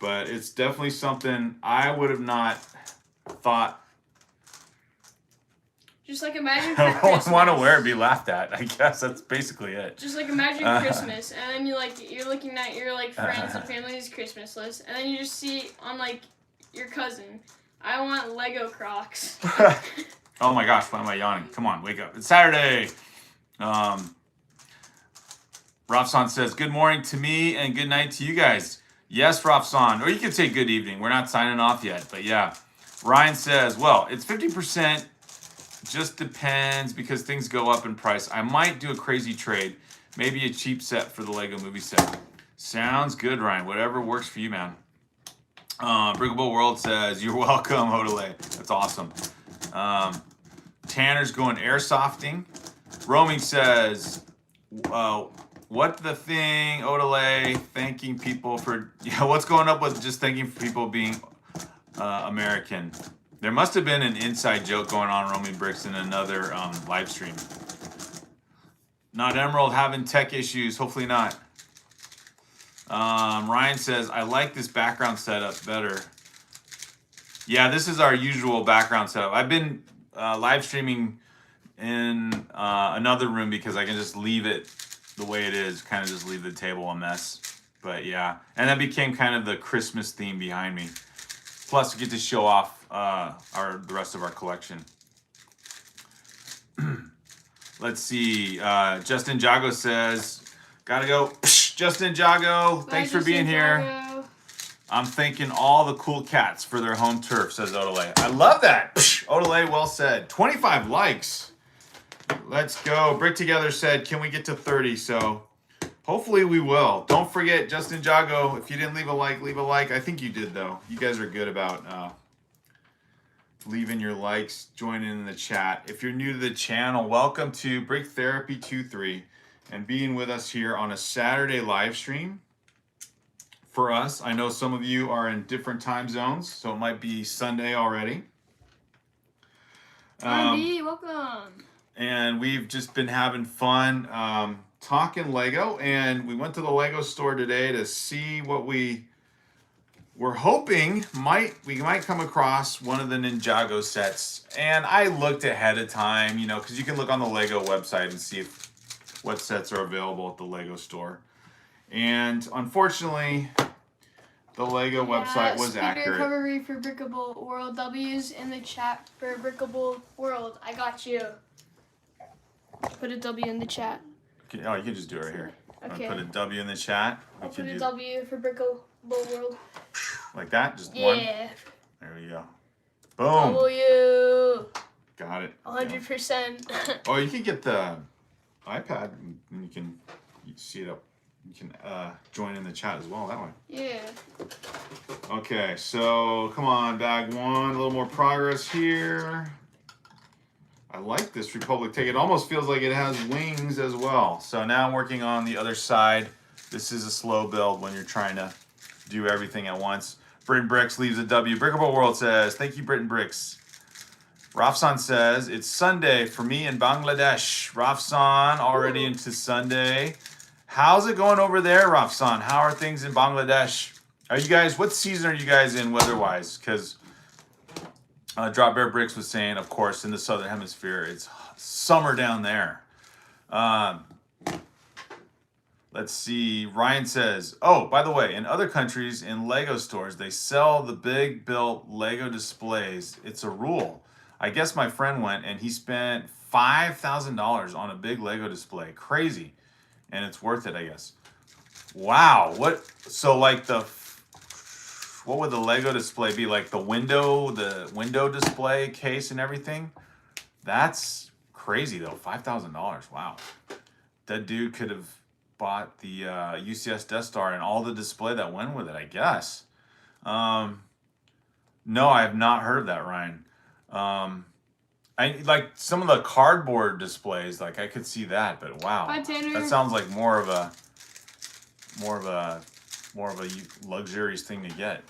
But it's definitely something I would have not thought. Just like imagine for I Christmas. don't want to wear it, be laughed at. I guess that's basically it. Just like imagine Christmas, and then you're looking at your friends and family's Christmas list, and then you just see on your cousin, I want Lego Crocs. Oh my gosh, why am I yawning? Come on, wake up. It's Saturday. Rafsan says, good morning to me and good night to you guys. Yes, Rafsan. Or you could say good evening. We're not signing off yet, but yeah. Ryan says, well, it's 50%. Just depends because things go up in price. I might do a crazy trade. Maybe a cheap set for the Lego movie set. Sounds good, Ryan. Whatever works for you, man. Brickable World says, you're welcome, Odelay. That's awesome. Tanner's going airsofting. Roaming says, what the thing, Odelay, thanking people for, what's going up with just thanking people being American? There must have been an inside joke going on, Roaming Bricks, in another live stream. Not Emerald having tech issues. Hopefully not. Ryan says, I like this background setup better. Yeah, this is our usual background setup. I've been live streaming in another room because I can just leave it the way it is, kind of just leave the table a mess. But yeah, and that became kind of the Christmas theme behind me. Plus, we get to show off the rest of our collection. Let's see. Justin Jago says, gotta go. Psh, Justin Jago, thanks for being here. I'm thanking all the cool cats for their home turf, says Odelay. I love that. Psh, Odelay, well said. 25 likes. Let's go. Brick Together said, can we get to 30? So hopefully we will. Don't forget, Justin Jago, if you didn't leave a like, leave a like. I think you did, though. You guys are good about leaving your likes, joining in the chat. If you're new to the channel, welcome to BrickTherapy23 and being with us here on a Saturday live stream. For us, I know some of you are in different time zones, so it might be Sunday already. Welcome. And we've just been having fun talking Lego, and we went to the Lego store today to see what we're hoping we might come across one of the Ninjago sets. And I looked ahead of time, you know, because you can look on the Lego website and see what sets are available at the Lego store. And unfortunately, the Lego website was accurate. Recovery for Brickable World. W's in the chat for Brickable World. I got you. Put a W in the chat. Oh, you can just do it right here. Okay. Put a W in the chat. I'll put a W for Brickable World. Like that? Just one? Yeah. There we go. Boom. W. Got it. 100%. Oh, you can get the iPad and you can see it up. You can join in the chat as well that way. Yeah. Okay, so come on, bag one. A little more progress here. I like this Republic take. It almost feels like it has wings as well. So now I'm working on the other side. This is a slow build when you're trying to do everything at once. Britain Bricks leaves a W. Brickable World says, thank you, Britain Bricks. Rafsan says, it's Sunday for me in Bangladesh. Rafsan, already into Sunday. How's it going over there, Rafsan? How are things in Bangladesh? Are you guys, what season are you guys in weather-wise? Because Drop Bear Bricks was saying, of course, in the Southern Hemisphere, it's summer down there. Let's see. Ryan says, oh, by the way, in other countries, in Lego stores, they sell the big built Lego displays. It's a rule. I guess my friend went and he spent $5,000 on a big Lego display. Crazy. And it's worth it, I guess. Wow. So like what would the Lego display be? Like the window display case and everything? That's crazy though. $5,000. Wow. That dude could have bought the UCS Death Star and all the display that went with it, I guess. No, I have not heard of that, Ryan. I like some of the cardboard displays, like I could see that, but wow. Hi, Tanner. That sounds like more of a luxurious thing to get.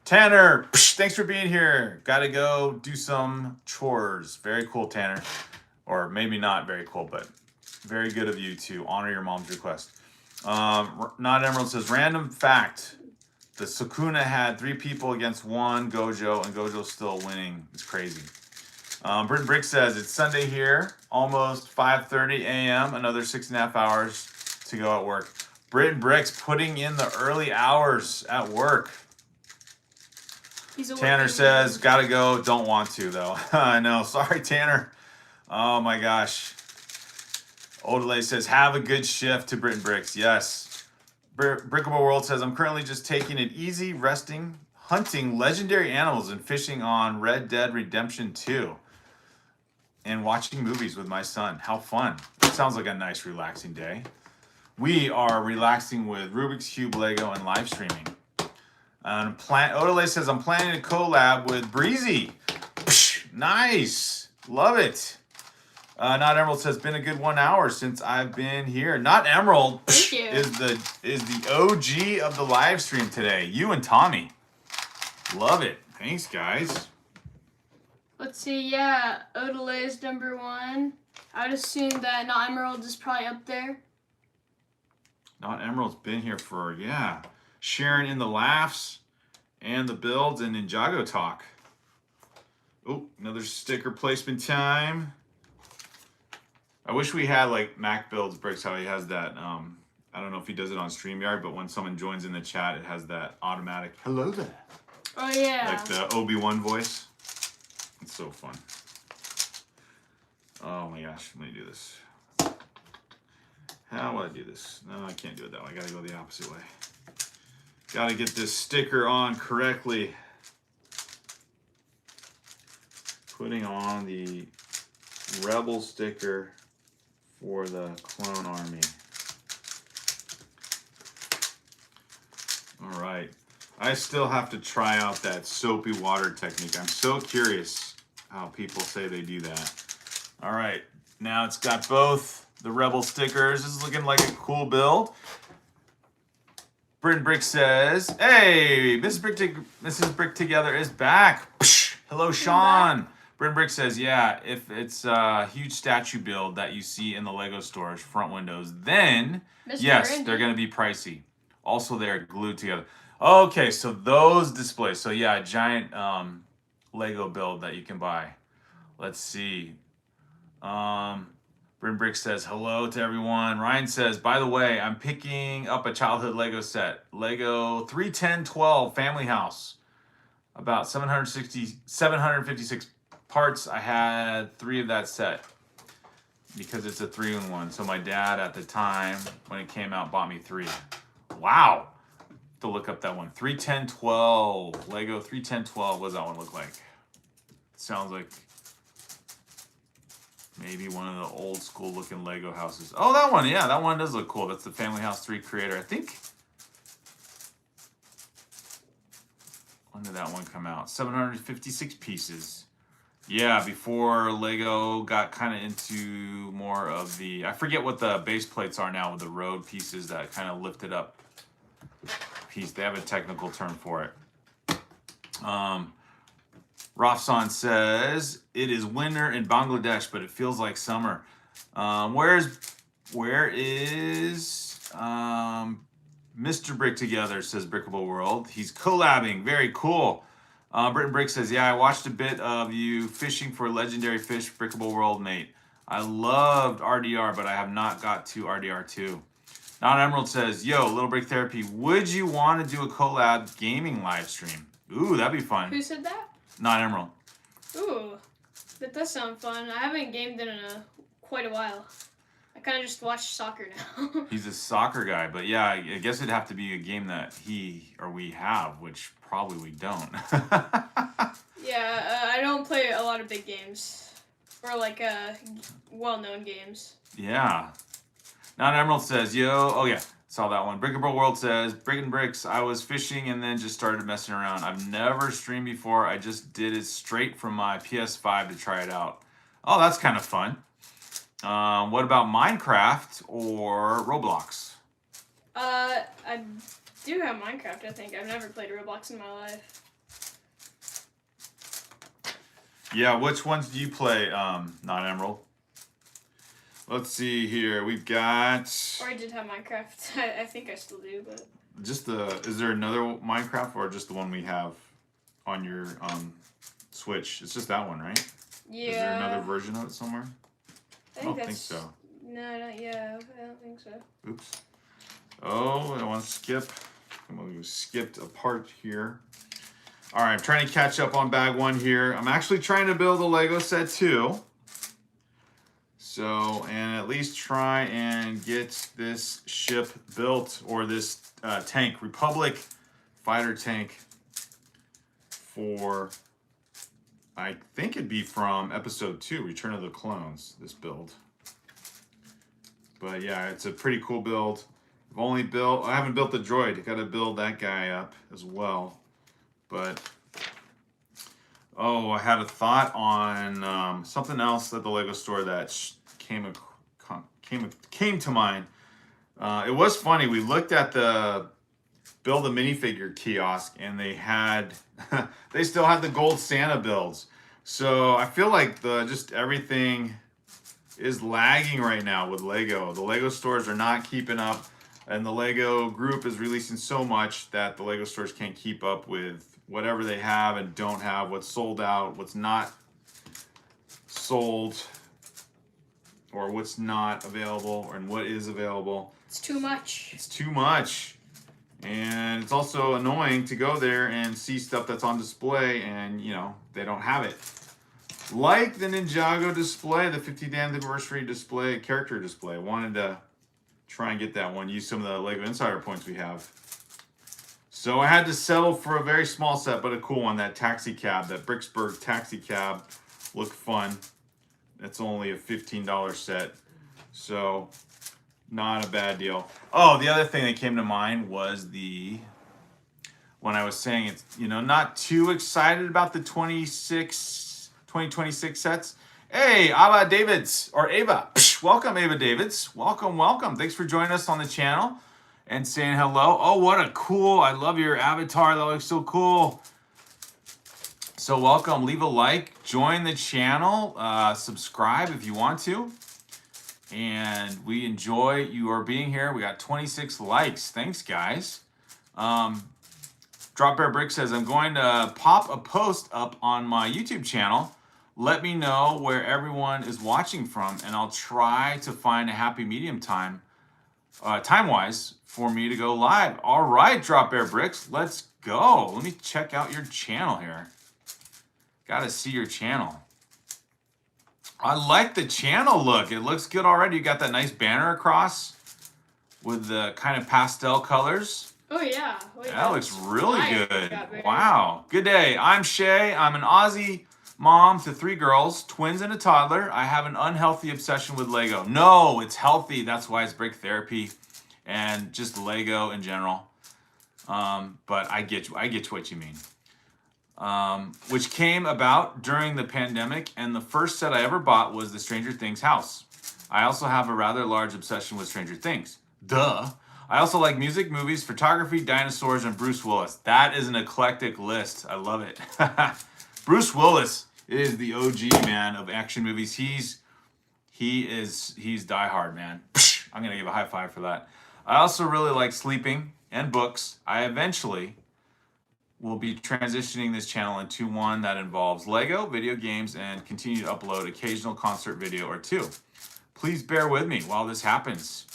Tanner, thanks for being here. Gotta go do some chores. Very cool, Tanner. Or maybe not very cool, but very good of you to honor your mom's request. Not Emerald says, random fact. The Sukuna had 3 people against 1 Gojo, and Gojo's still winning. It's crazy. Britain Brick says, it's Sunday here, almost 5:30 a.m., another 6.5 hours to go at work. Britain Brick's putting in the early hours at work. Tanner says, gotta go, don't want to, though. I know, sorry, Tanner. Oh, my gosh. Odelay says, have a good shift to Britain Bricks. Yes. Brickable World says, I'm currently just taking it easy, resting, hunting legendary animals, and fishing on Red Dead Redemption 2. And watching movies with my son. How fun. That sounds like a nice, relaxing day. We are relaxing with Rubik's Cube, Lego, and live streaming. Odelay says, I'm planning a collab with Breezy. Psh, nice. Love it. Not Emerald says, been a good 1 hour since I've been here. Not Emerald is the OG of the live stream today. You and Tommy. Love it. Thanks, guys. Let's see, yeah, Odelay is number 1. I would assume that Not Emerald is probably up there. Not Emerald's been here for, yeah. Sharing in the laughs and the builds and Ninjago talk. Oh, another sticker placement time. wish we had like Mac Builds Bricks, how he has that. I don't know if he does it on StreamYard, but when someone joins in the chat, it has that automatic hello there. Oh yeah. Like the Obi-Wan voice. It's so fun. Oh my gosh, let me do this. How will I do this? No, I can't do it that way. I gotta go the opposite way. Gotta get this sticker on correctly. Putting on the Rebel sticker for the Clone Army. All right. I still have to try out that soapy water technique. I'm so curious how people say they do that. All right. Now it's got both the Rebel stickers. This is looking like a cool build. Bryn Brick says, hey, Mrs. Brick Together is back. Psh, hello, Sean. Bryn Brick says, yeah, if it's a huge statue build that you see in the Lego stores, front windows, then yes, Randy. they're going to be pricey. Also, they're glued together. Okay, so those displays. So yeah, a giant Lego build that you can buy. Let's see. Bryn Brick says, hello to everyone. Ryan says, by the way, I'm picking up a childhood Lego set. Lego 31012 Family House. About 756 parts. I had 3 of that set because it's a 3-in-1. So my dad at the time when it came out bought me 3. Wow. To look up that one. 31012. Lego 31012. What does that one look like? Sounds like maybe one of the old school looking Lego houses. Oh, that one. Yeah, that one does look cool. That's the Family House 3 creator. I think. When did that one come out? 756 pieces. Yeah, before Lego got kind of into more of the... I forget what the base plates are now with the road pieces that kind of lifted up piece. They have a technical term for it. Rafsan says, it is winter in Bangladesh, but it feels like summer. Where is Mr. Brick Together, says Brickable World. He's collabing. Very cool. Britton Brick says, yeah, I watched a bit of you fishing for legendary fish, Brickable World, mate. I loved RDR, but I have not got to RDR2. Not Emerald says, yo, Little Brick Therapy, would you want to do a collab gaming live stream? Ooh, that'd be fun. Who said that? Not Emerald. Ooh, that does sound fun. I haven't gamed in quite a while. I kind of just watch soccer now. He's a soccer guy, but yeah, I guess it'd have to be a game that he or we have, which probably we don't. Yeah, I don't play a lot of big games. Or like well-known games. Yeah. Not Emerald says, yo, oh yeah, saw that one. Brickable World says, Brick and Bricks, I was fishing and then just started messing around. I've never streamed before. I just did it straight from my PS5 to try it out. Oh, that's kind of fun. What about Minecraft or Roblox? I do have Minecraft, I think. I've never played Roblox in my life. Yeah, which ones do you play, Not Emerald? Let's see here. We've got... Or I did have Minecraft. I think I still do, but... Just the... Is there another Minecraft or just the one we have on your Switch? It's just that one, right? Yeah. Is there another version of it somewhere? I don't think so. No, not yeah. I don't think so. Oops. Oh, I want to skip. Come on, we skipped a part here. All right, I'm trying to catch up on bag 1 here. I'm actually trying to build a Lego set too. So, and at least try and get this ship built, or this tank, Republic fighter tank for, I think it'd be from episode 2, Return of the Clones, this build. But yeah, it's a pretty cool build. I haven't built the droid. I gotta build that guy up as well. But, oh, I had a thought on something else at the Lego store that came to mind. It was funny. We looked at the build a minifigure kiosk, and they had they still had the gold Santa builds. So I feel like just everything is lagging right now with Lego. The Lego stores are not keeping up, and the Lego group is releasing so much that the Lego stores can't keep up with whatever they have and don't have, what's sold out, what's not sold. or what's not available and what is available. It's too much. It's too much. And it's also annoying to go there and see stuff that's on display and, you know, they don't have it. Like the Ninjago display, the 50th anniversary display, character display. I wanted to try and get that one, use some of the LEGO Insider points we have. So I had to settle for a very small set, but a cool one, that taxi cab, that Bricksburg taxi cab. Looked fun. It's only a $15 set. So not a bad deal. Oh, the other thing that came to mind was when I was saying it's, you know, not too excited about the 2026 sets. Hey, Ava Davids, or Ava. Psh, welcome, Ava Davids. Welcome, welcome. Thanks for joining us on the channel and saying hello. Oh, what a cool, I love your avatar. That looks so cool. So welcome, leave a like, join the channel, subscribe if you want to. And we enjoy your being here. We got 26 likes. Thanks, guys. Drop Bear Brick says, I'm going to pop a post up on my YouTube channel. Let me know where everyone is watching from, and I'll try to find a happy medium time-wise for me to go live. All right, Drop Bear Bricks, let's go. Let me check out your channel here. Got to see your channel. I like the channel look. It looks good already. You got that nice banner across with the kind of pastel colors. Oh, yeah. Wait, that looks really good. Good. Wow. Good day. I'm Shay. I'm an Aussie mom to 3 girls, twins and a toddler. I have an unhealthy obsession with Lego. No, it's healthy. That's why it's Brick Therapy and just Lego in general. But I get what you mean. Which came about during the pandemic, and the first set I ever bought was the Stranger Things house. I also have a rather large obsession with Stranger Things. Duh. I also like music, movies, photography, dinosaurs, and Bruce Willis. That is an eclectic list. I love it. Bruce Willis is the OG, man, of action movies. He's diehard, man. I'm gonna give a high five for that. I also really like sleeping and books. I eventually will be transitioning this channel into one that involves Lego, video games, and continue to upload occasional concert video or two. Please bear with me while this happens.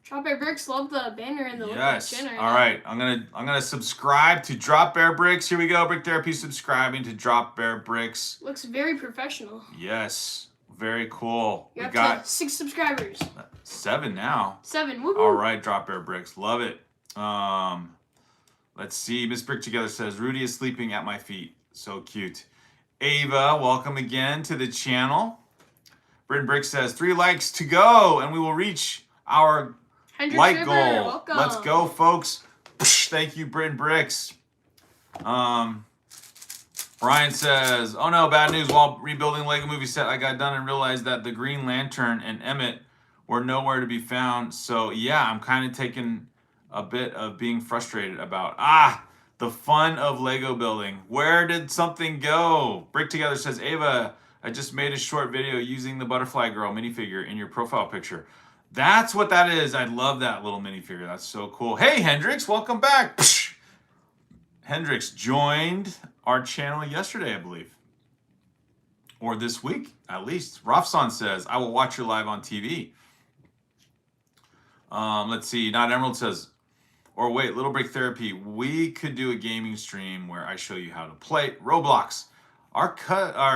Drop Bear Bricks, love the banner and the yes. chin right All right, I'm gonna subscribe to Drop Bear Bricks. Here we go, Brick Therapy subscribing to Drop Bear Bricks. Looks very professional. Yes, very cool. We got 6 subscribers. 7 now. 7. Woo-hoo. All right, Drop Bear Bricks, love it. Let's see. Miss Brick Together says Rudy is sleeping at my feet. So cute. Ava, welcome again to the channel. Britton Brick says 3 likes to go, and we will reach our like goal. Welcome. Let's go, folks. Thank you, Britton Bricks. Brian says, oh no, bad news. While rebuilding Lego movie set, I got done and realized that the Green Lantern and Emmett were nowhere to be found. So yeah, I'm kind of taking a bit of being frustrated about, the fun of Lego building. Where did something go? Brick Together says, Ava, I just made a short video using the Butterfly Girl minifigure in your profile picture. That's what that is. I love that little minifigure. That's so cool. Hey, Hendrix, welcome back. Psh! Hendrix joined our channel yesterday, I believe. Or this week, at least. Rafsan says, I will watch you live on TV. Let's see. Not Emerald says, or wait, Little Brick Therapy, we could do a gaming stream where I show you how to play Roblox.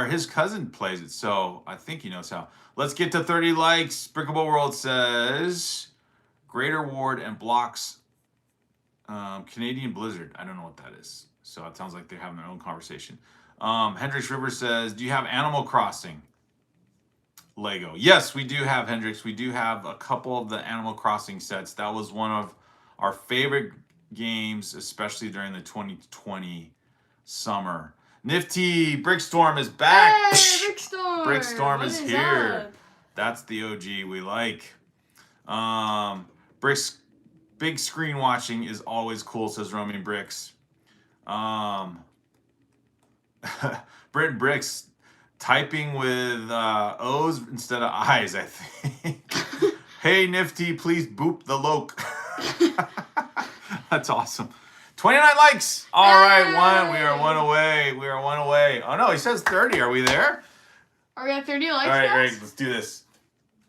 His cousin plays it, so I think he knows how. Let's get to 30 likes. Brickable World says, Greater Ward and Blocks Canadian Blizzard. I don't know what that is. So it sounds like they're having their own conversation. Hendrix River says, do you have Animal Crossing Lego? Yes, we do have, Hendrix. We do have a couple of the Animal Crossing sets. That was one of our favorite games, especially during the 2020 summer. Nifty Brickstorm is back. Hey, Brickstorm. Brickstorm is here. Up? That's the OG we like. Bricks, big screen watching is always cool, says Roaming Bricks. Britton Bricks typing with O's instead of I's, I think. Hey, Nifty, please boop the loke. That's awesome. 29 likes. All right, we are one away. We are one away. Oh no, he says 30. Are we there? Are we at 30 likes? All right, guys? great. Let's do this.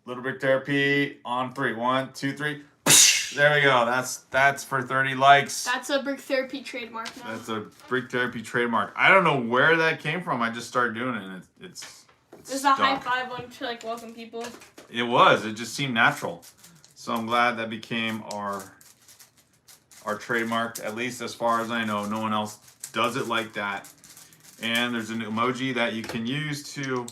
Little Brick Therapy on 3. 1, 2, 3. There we go. That's for 30 likes. That's a Brick Therapy trademark now. That's a Brick Therapy trademark. I don't know where that came from. I just started doing it, and it's There's a high five one to like welcome people. It was. It just seemed natural. So I'm glad that became our trademark. At least as far as I know, no one else does it like that. And there's an emoji that you can use to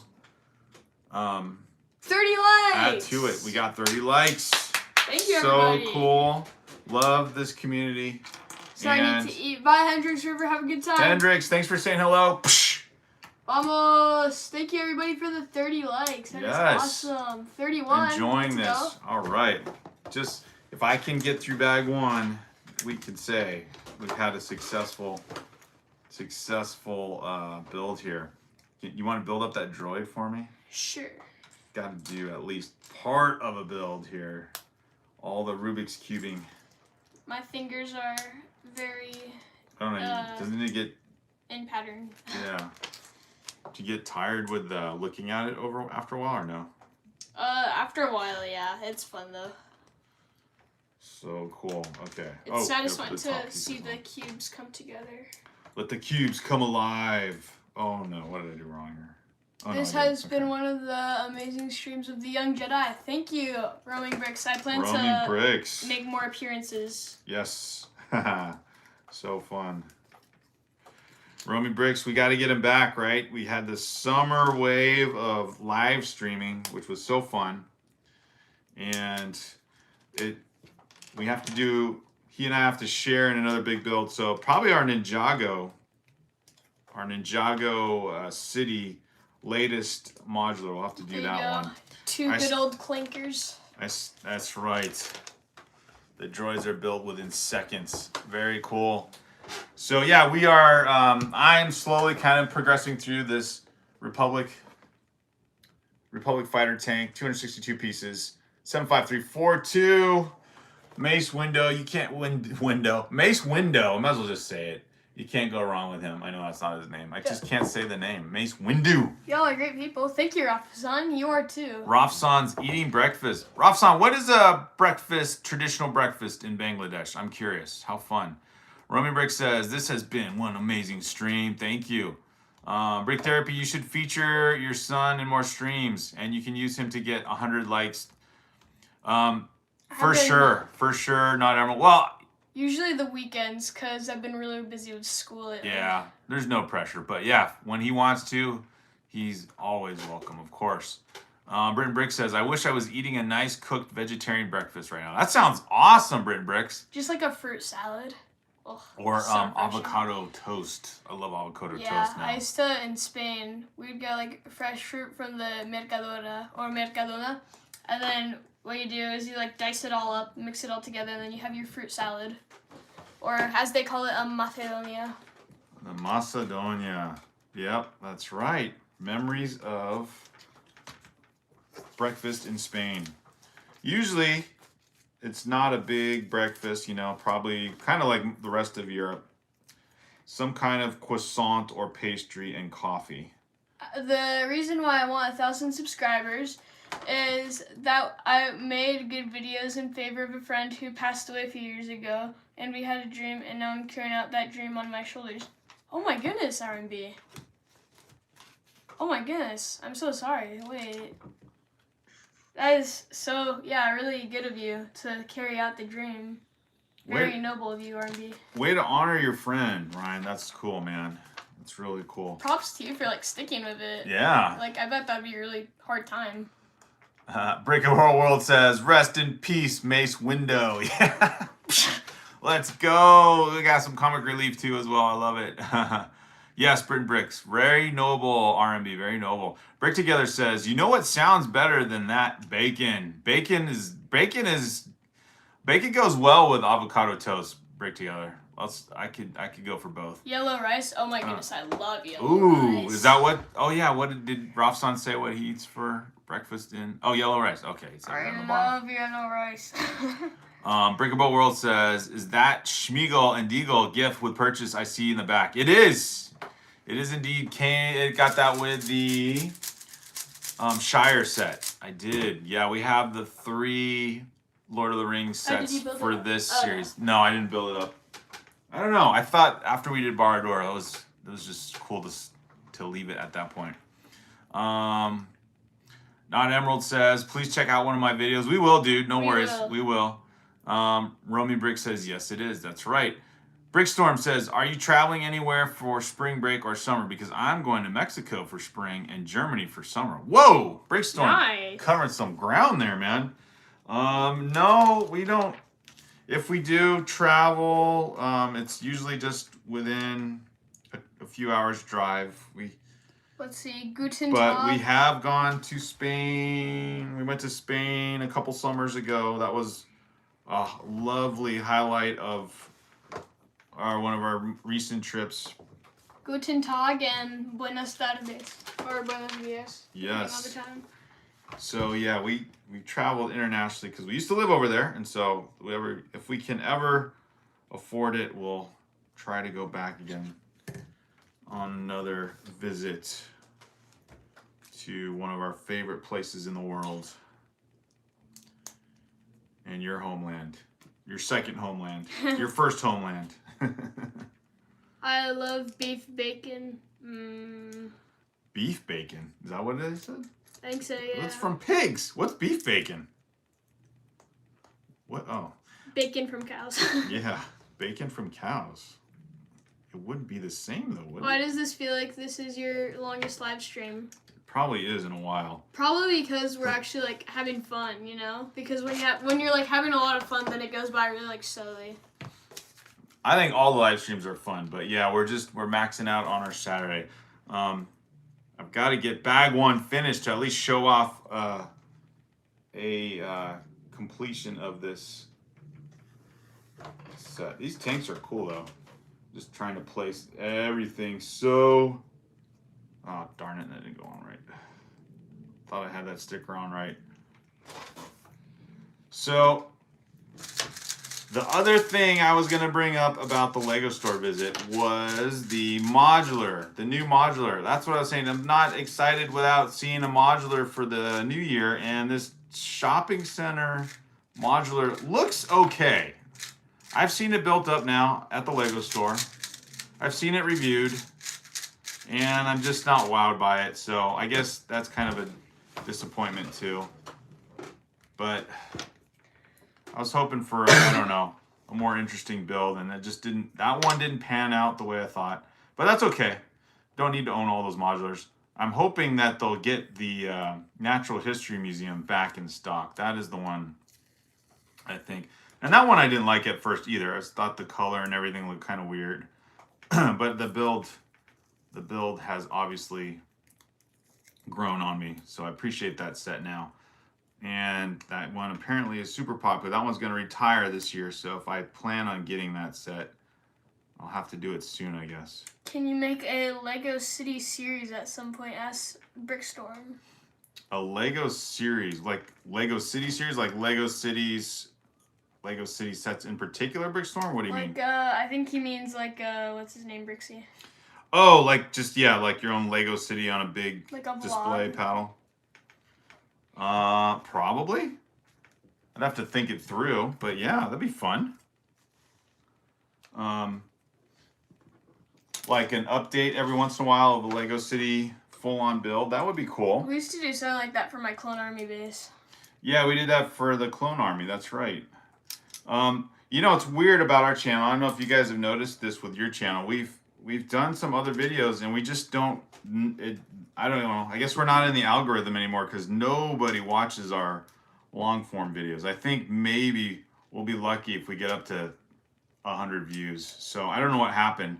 30 likes. add to it. We got 30 likes. Thank you, everybody. So cool. Love this community. So I need to eat. Bye, Hendrix River. Have a good time. Hendrix, thanks for saying hello. Vamos. Thank you, everybody, for the 30 likes. That is awesome. 31. Enjoying this. Go. All right. Just, if I can get through bag 1, we could say we've had a successful build here. You want to build up that droid for me? Sure. Got to do at least part of a build here. All the Rubik's cubing. My fingers are very I don't know. Doesn't it get in pattern? Yeah. Do you get tired with looking at it after a while or no? After a while, yeah. It's fun though. So cool. Okay. It's satisfying to see the cubes come together. Let the cubes come alive. Oh no, what did I do wrong here? Oh, this has been one of the amazing streams of the Young Jedi. Thank you, Roaming Bricks. I plan to make more appearances. Yes. So fun. Roaming Bricks, we got to get him back, right? We had this summer wave of live streaming, which was so fun. And we have to do, he and I have to share in another big build. So probably our Ninjago City latest modular. We'll have to do that one. 2 good old clankers. That's right. The droids are built within seconds. Very cool. So yeah, we are. I am slowly kind of progressing through this Republic fighter tank. 262 pieces. 75342. Mace Window. You can't window. Mace Window. I might as well just say it. You can't go wrong with him. I know that's not his name. I just can't say the name. Mace Windu. Y'all are great people. Thank you, Rafsan. You are too. Rafsan's eating breakfast. Rafsan, what is a traditional breakfast in Bangladesh? I'm curious. How fun. Roman Brick says, this has been one amazing stream. Thank you. Brick Therapy, you should feature your son in more streams, and you can use him to get 100 likes. For sure, not Emerald. Well, usually the weekends, because I've been really busy with school lately. Yeah, there's no pressure. But yeah, when he wants to, he's always welcome, of course. Britton Brick says, I wish I was eating a nice cooked vegetarian breakfast right now. That sounds awesome, Britton Bricks. Just like a fruit salad. Oh, or avocado toast. I love avocado toast now. I used to, in Spain, we'd get like fresh fruit from the Mercadona, and then what you do is you like dice it all up, mix it all together, and then you have your fruit salad. Or as they call it, a Macedonia. The Macedonia. Yep, that's right. Memories of breakfast in Spain. Usually, it's not a big breakfast, probably kind of like the rest of Europe. Some kind of croissant or pastry and coffee. The reason why I want 1,000 subscribers is that I made good videos in favor of a friend who passed away a few years ago, and we had a dream, and now I'm carrying out that dream on my shoulders. Oh my goodness, R&B. Oh my goodness, I'm so sorry. Wait. That is so, really good of you to carry out the dream. Very noble of you, R&B. Way to honor your friend, Ryan. That's cool, man. That's really cool. Props to you for, sticking with it. Yeah. I bet that'd be a really hard time. Break of World says, rest in peace, Mace Window. Yeah. Let's go. We got some comic relief, too, as well. I love it. Yes, Britton Bricks. Very noble, R&B. Very noble. Brick Together says, you know what sounds better than that? Bacon. Bacon goes well with avocado toast. Brick Together. I could go for both. Yellow rice. Oh my goodness, I love yellow rice. Ooh, is that what? Oh yeah. What did Rafsan say? What he eats for breakfast in? Oh, yellow rice. Okay. I love yellow rice. Brickable World says, is that Schmiegel and Deagle gift with purchase I see in the back? It is. It is indeed. It got that with the Shire set. I did. Yeah, we have the 3 Lord of the Rings sets for this series. No, I didn't build it up. I don't know. I thought after we did Barad-dûr, it was just cool to leave it at that point. Not Emerald says, please check out one of my videos. We will, dude. No worries. We will. Romy Brick says, yes, it is. That's right. Brickstorm says, are you traveling anywhere for spring break or summer? Because I'm going to Mexico for spring and Germany for summer. Whoa! Brickstorm. Nice. Covering some ground there, man. No, we don't. If we do travel, it's usually just within a few hours drive. Let's see, Guten But Tag. we have gone to Spain. We went to Spain a couple summers ago. That was a lovely highlight of one of our recent trips. Guten Tag and Buenas tardes. Or Buenos dias. Yes. So yeah, we traveled internationally because we used to live over there, and so if we can ever afford it, we'll try to go back again on another visit to one of our favorite places in the world and your homeland, your second homeland, your first homeland. I love beef bacon. Beef bacon? Is that what it said? I think so, yeah. It's from pigs. What's beef bacon? What? Oh. Bacon from cows. Yeah, bacon from cows. It wouldn't be the same though, would it? Why does this feel like this is your longest live stream? It probably is in a while. Probably because we're actually like having fun, you know? Because when you're like having a lot of fun, then it goes by really like slowly. I think all the live streams are fun, but yeah, we're maxing out on our Saturday. I've got to get bag 1 finished to at least show off a completion of this set. These tanks are cool though. Just trying to place everything so... Oh, darn it, that didn't go on right. Thought I had that sticker on right. So, the other thing I was going to bring up about the Lego store visit was the modular, the new modular. That's what I was saying. I'm not excited without seeing a modular for the new year, and this shopping center modular looks okay. I've seen it built up now at the Lego store. I've seen it reviewed, and I'm just not wowed by it. So I guess that's kind of a disappointment too. But I was hoping for, I don't know, a more interesting build, and that one didn't pan out the way I thought. But that's okay. Don't need to own all those modulars. I'm hoping that they'll get the Natural History Museum back in stock. That is the one, I think. And that one I didn't like at first either. I thought the color and everything looked kind of weird. But the build has obviously grown on me, so I appreciate that set now. And that one apparently is super popular. That one's going to retire this year, so if I plan on getting that set, I'll have to do it soon, I guess. Can you make a Lego City series at some point? Ask Brickstorm. A Lego series, like Lego City series, like Lego City sets in particular, Brickstorm? What do you mean? I think he means like, what's his name, Brixie? Oh, like just, yeah, like your own Lego City on a big like a display paddle. Probably. I'd have to think it through, but yeah, that'd be fun. Like an update every once in a while of a Lego City full-on build. That would be cool. We used to do something like that for my Clone Army base. Yeah, we did that for the Clone Army. That's right. You know, it's weird about our channel. I don't know if you guys have noticed this with your channel. We've done some other videos, and we just don't... I don't know. I guess we're not in the algorithm anymore because nobody watches our long-form videos. I think maybe we'll be lucky if we get up to 100 views. So I don't know what happened.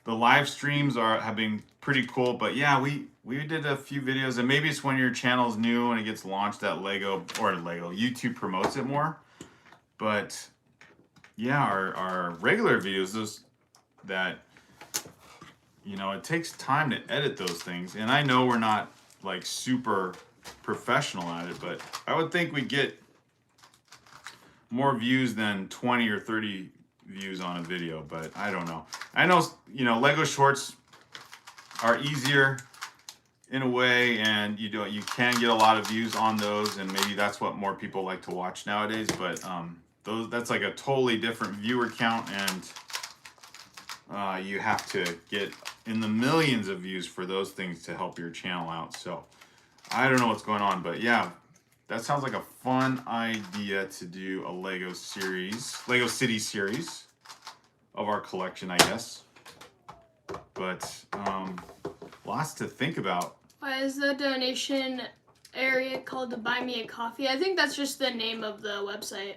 The live streams have been pretty cool, but yeah, we did a few videos, and maybe it's when your channel's new and it gets launched that YouTube promotes it more. But yeah, our regular videos, those that, you know, it takes time to edit those things, and I know we're not like super professional at it, but I would think we'd get more views than 20 or 30 views on a video, but I don't know. I know, you know, Lego Shorts are easier. in a way, and you can get a lot of views on those, and maybe that's what more people like to watch nowadays. But that's like a totally different viewer count, and you have to get in the millions of views for those things to help your channel out. So I don't know what's going on, but yeah, that sounds like a fun idea to do a Lego City series of our collection, I guess. But lots to think about. Why is the donation area called the Buy Me a Coffee? I think that's just the name of the website.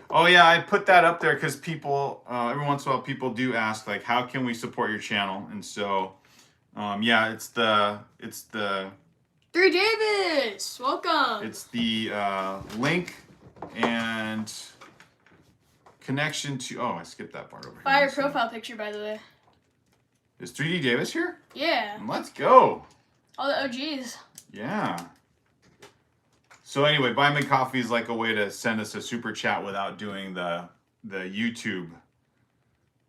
Oh yeah, I put that up there because people, every once in a while, people do ask like, how can we support your channel? And so, yeah, it's the 3 Davis, welcome. It's the link and connection to. Oh, I skipped that part over here. Fire profile picture, by the way. Is 3D Davis here? Yeah. Let's go. All the OGs. Yeah. So anyway, Buy Me Coffee is like a way to send us a super chat without doing the YouTube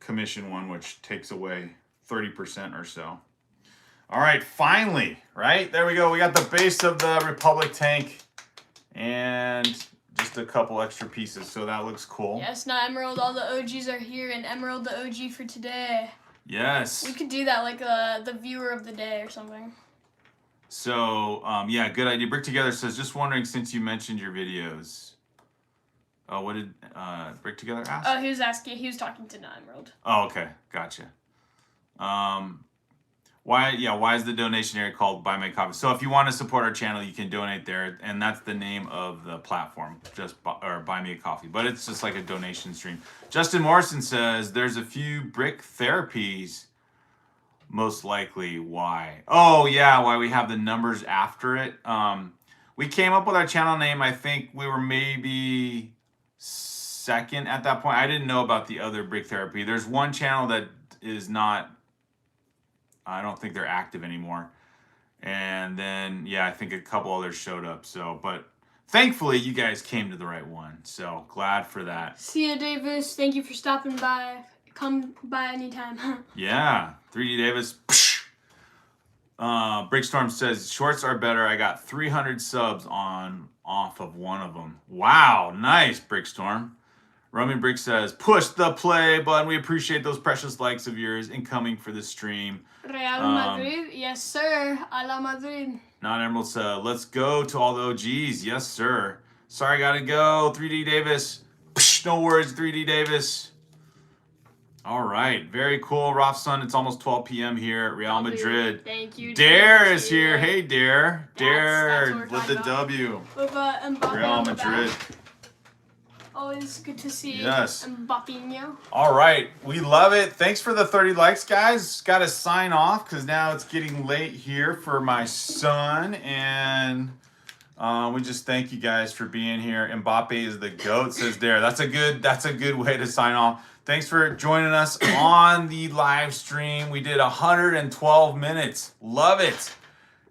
commission one, which takes away 30% or so. All right, finally, right? There we go. We got the base of the Republic tank and just a couple extra pieces. So that looks cool. Yes, not Emerald. All the OGs are here, and Emerald the OG for today. Yes. We could do that like the viewer of the day or something. So, yeah, good idea. Brick Together says, just wondering, since you mentioned your videos. Oh, what did Brick Together ask? Oh, he was talking to Not Emerald. Oh, okay. Gotcha. Why is the donation area called Buy Me Coffee? So if you want to support our channel, you can donate there, and that's the name of the platform, or Buy Me a Coffee. But it's just like a donation stream. Justin Morrison says there's a few brick therapies. Most likely why. Oh yeah, why we have the numbers after it. We came up with our channel name. I think we were maybe second at that point. I didn't know about the other brick therapy. There's one channel that is not. I don't think they're active anymore. And then, yeah, I think a couple others showed up. So, but thankfully, you guys came to the right one. So, glad for that. See ya, Davis. Thank you for stopping by. Come by anytime. Yeah. 3D Davis. Brickstorm says, shorts are better. I got 300 subs off of one of them. Wow. Nice, Brickstorm. Roman Brick says, push the play button. We appreciate those precious likes of yours incoming for the stream. Real Madrid, yes sir. A la Madrid. Not Emerald said, let's go to all the OGs. Yes, sir. Sorry, gotta go. 3D Davis. Psh, no worries, 3D Davis. All right, very cool. Rafson, it's almost 12 p.m. here at Real Madrid. Thank you. Dare is here. Hey, Dare. Dare with the W. Real Madrid. Always good to see yes. Mbappinho. All right, we love it. Thanks for the 30 likes, guys. Got to sign off because now it's getting late here for my son, and we just thank you guys for being here. Mbappe is the GOAT, says Dare. That's a good way to sign off. Thanks for joining us on the live stream. We did 112 minutes. Love it.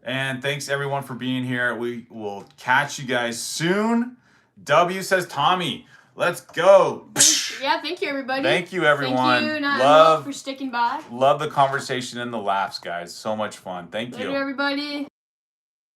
And thanks everyone for being here. We will catch you guys soon. W says Tommy. Let's go. Yeah, thank you, everybody. Thank you, everyone. Thank you, Not for sticking by. Love the conversation and the laughs, guys. So much fun. Thank you. Later, everybody.